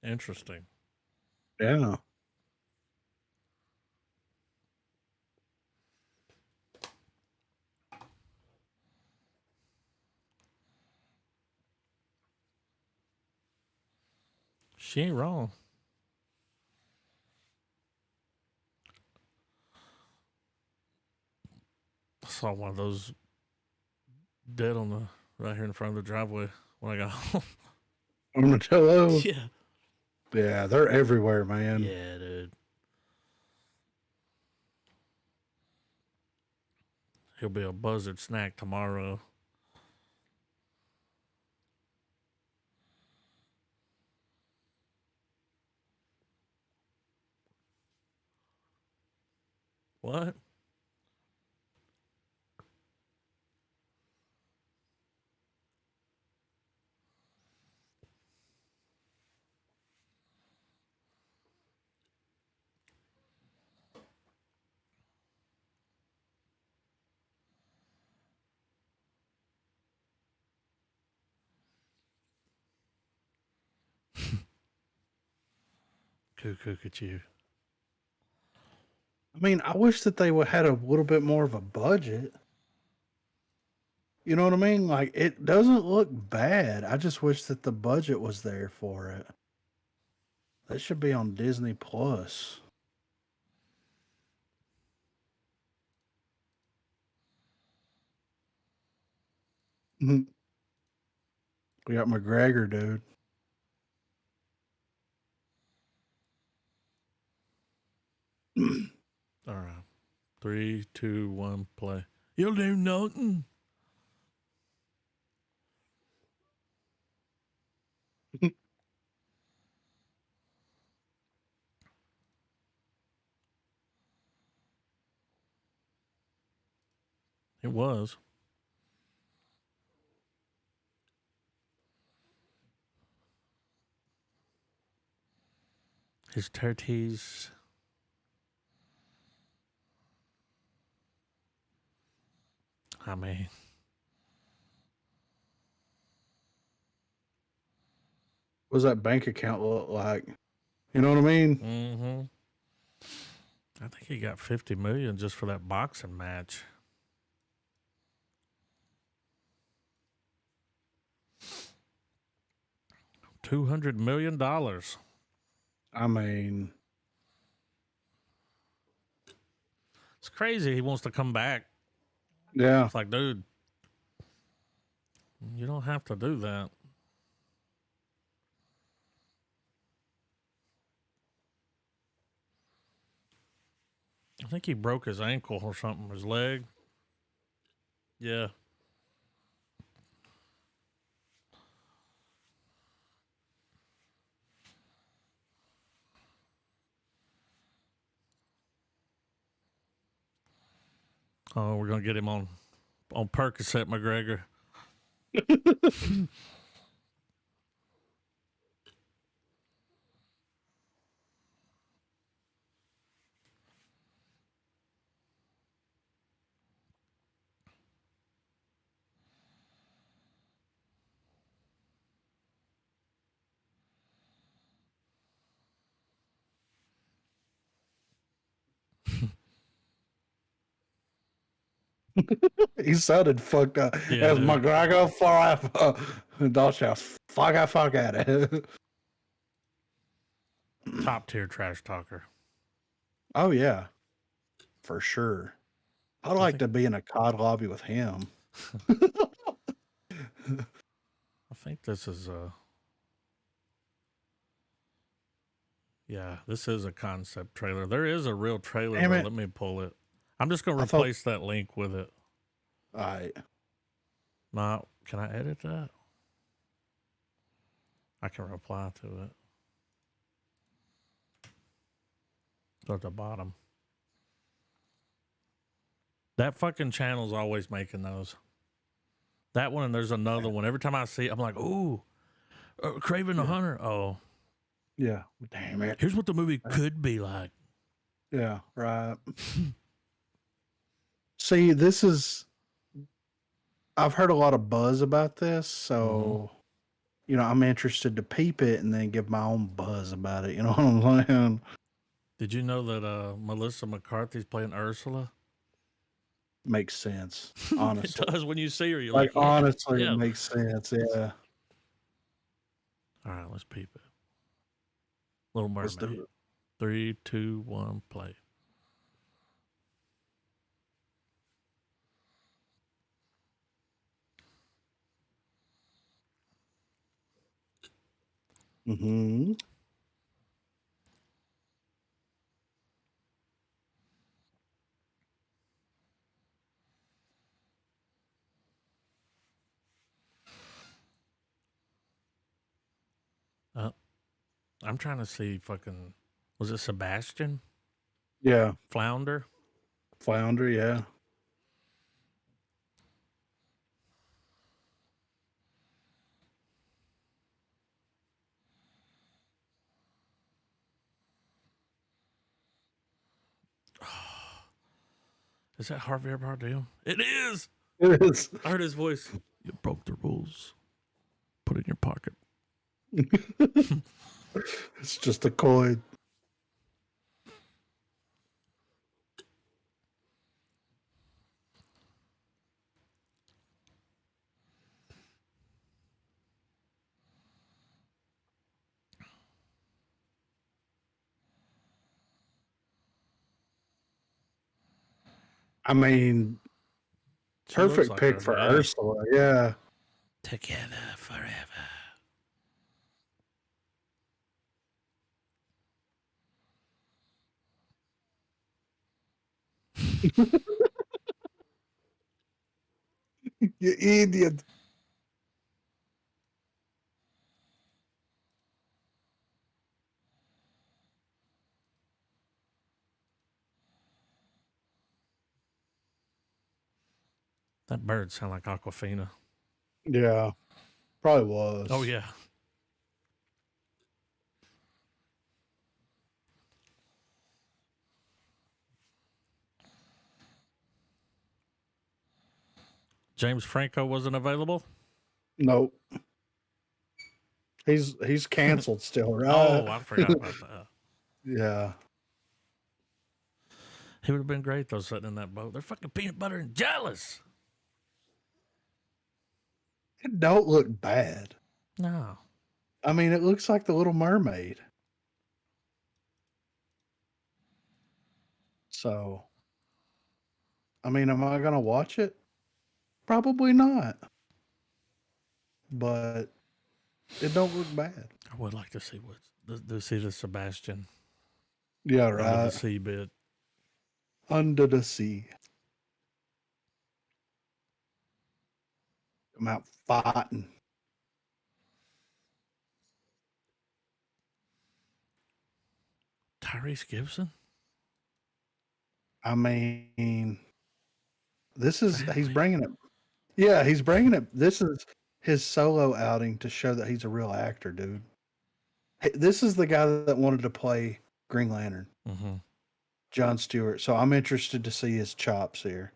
Interesting. Yeah. She ain't wrong. I saw one of those dead on the right here in front of the driveway when I got home. Armadillo. Yeah. Yeah, they're everywhere, man. Yeah, dude. He'll be a buzzard snack tomorrow. What? Cuckoo at you. I mean, I wish that they would had a little bit more of a budget. You know what I mean? Like, it doesn't look bad. I just wish that the budget was there for it. That should be on Disney Plus. Mhm. We got McGregor, dude. All right. 3, 2, 1, play. You'll do nothing. It was. His turkeys. I mean, What does that bank account look like? You know what I mean? mm-hmm. I think he got 50 million just for that boxing match. $200 million. I mean, It's crazy. He wants to come back. yeah. It's like, dude, you don't have to do that. I think he broke his ankle or something, his leg. Yeah. Oh, we're gonna get him on Percocet, McGregor. He sounded fucked up. Yeah, As dude. McGregor forever. Don't you fuck at it. Top tier trash talker. Oh, yeah. For sure. I'd I like think to be in a COD lobby with him. I think this is yeah, this is a concept trailer. There is a real trailer Damn though. it. Let me pull it. I'm just gonna I thought. replace that link with it. All right. Nah, can I edit that? I can reply to it. It's at the bottom. That fucking channel's always making those. That one and there's another one. Every time I see it, I'm like, ooh, Craven the Hunter. Oh, Yeah. Damn it. here's what the movie could be like. Yeah, right. See, this is I've heard a lot of buzz about this, so you know, I'm interested to peep it and then give my own buzz about it. You know what I'm saying? Did you know that Melissa McCarthy's playing Ursula? Makes sense. It Honestly. does when you see her. You're Like like, yeah, honestly, it yeah. makes sense. Yeah. All right, let's peep it. Little Let's Mermaid. do it. 3, 2, 1, play. Mm-hmm. I'm trying to see fucking. Was it Sebastian? Yeah. Flounder? Flounder, yeah. Is that Javier Bardem? It is. It is. I heard his voice. You broke the rules. Put it in your pocket. It's just a coin. I mean, She looks perfect like pick her. for Yeah. Ursula. Yeah. Together forever. You idiot. That bird sound like Aquafina. Yeah. Probably was. Oh yeah. James Franco wasn't available. Nope. He's canceled still, right? Oh, I forgot about that. Yeah. He would have been great though, sitting in that boat. They're fucking peanut butter and jealous. It don't look bad. No. I mean, it looks like the Little Mermaid. So, I mean, am I gonna watch it? Probably not. But it don't look bad. I would like to see see the Sebastian Yeah, under the right. sea bit. Under the sea. I'm out fighting. Tyrese Gibson. I mean, he's Family. bringing it. Yeah, he's bringing it. This is his solo outing to show that he's a real actor, dude. Hey, this is the guy that wanted to play Green Lantern, Mm-hmm. John Stewart. So I'm interested to see his chops here.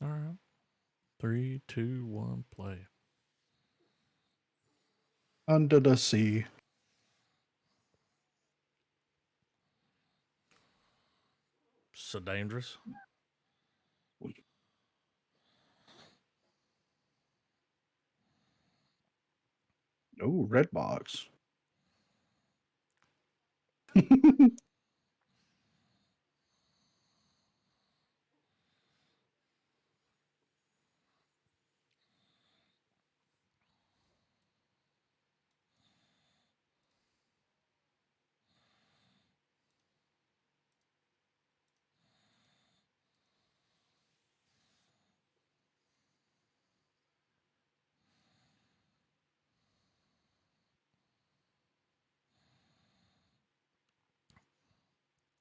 All right. 3, 2, 1, play. Under the sea. So dangerous. Oh, red box.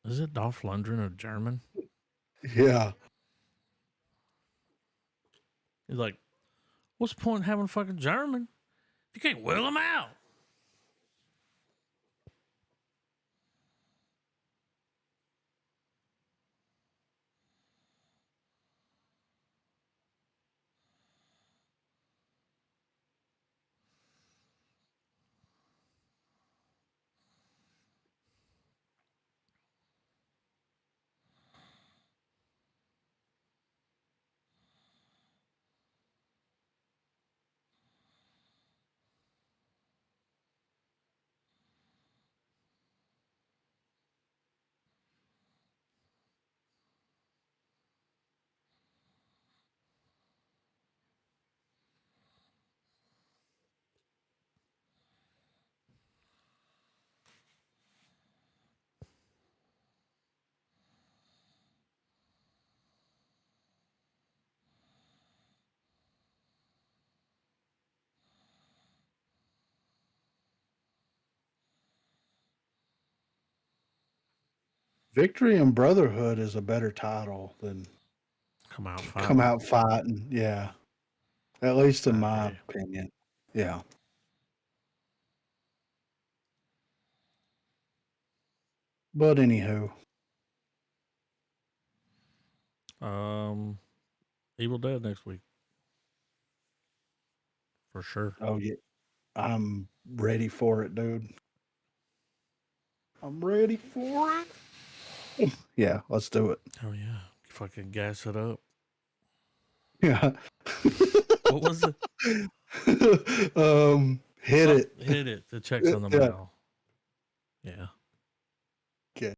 Is it Dolph Lundgren or German? Yeah. He's like, what's the point in having a fucking German? You can't will them out. Victory and Brotherhood is a better title than Come out fighting. Come Out Fighting. Yeah. At least in I my agree. opinion. Yeah. But anywho. Evil Dead next week. For sure. Oh yeah. I'm ready for it, dude. I'm ready for it. Yeah, let's do it. Oh yeah. Fucking gas it up. Yeah. What was it? Hit it. Hit it. The checks on the Yeah. mail. Yeah.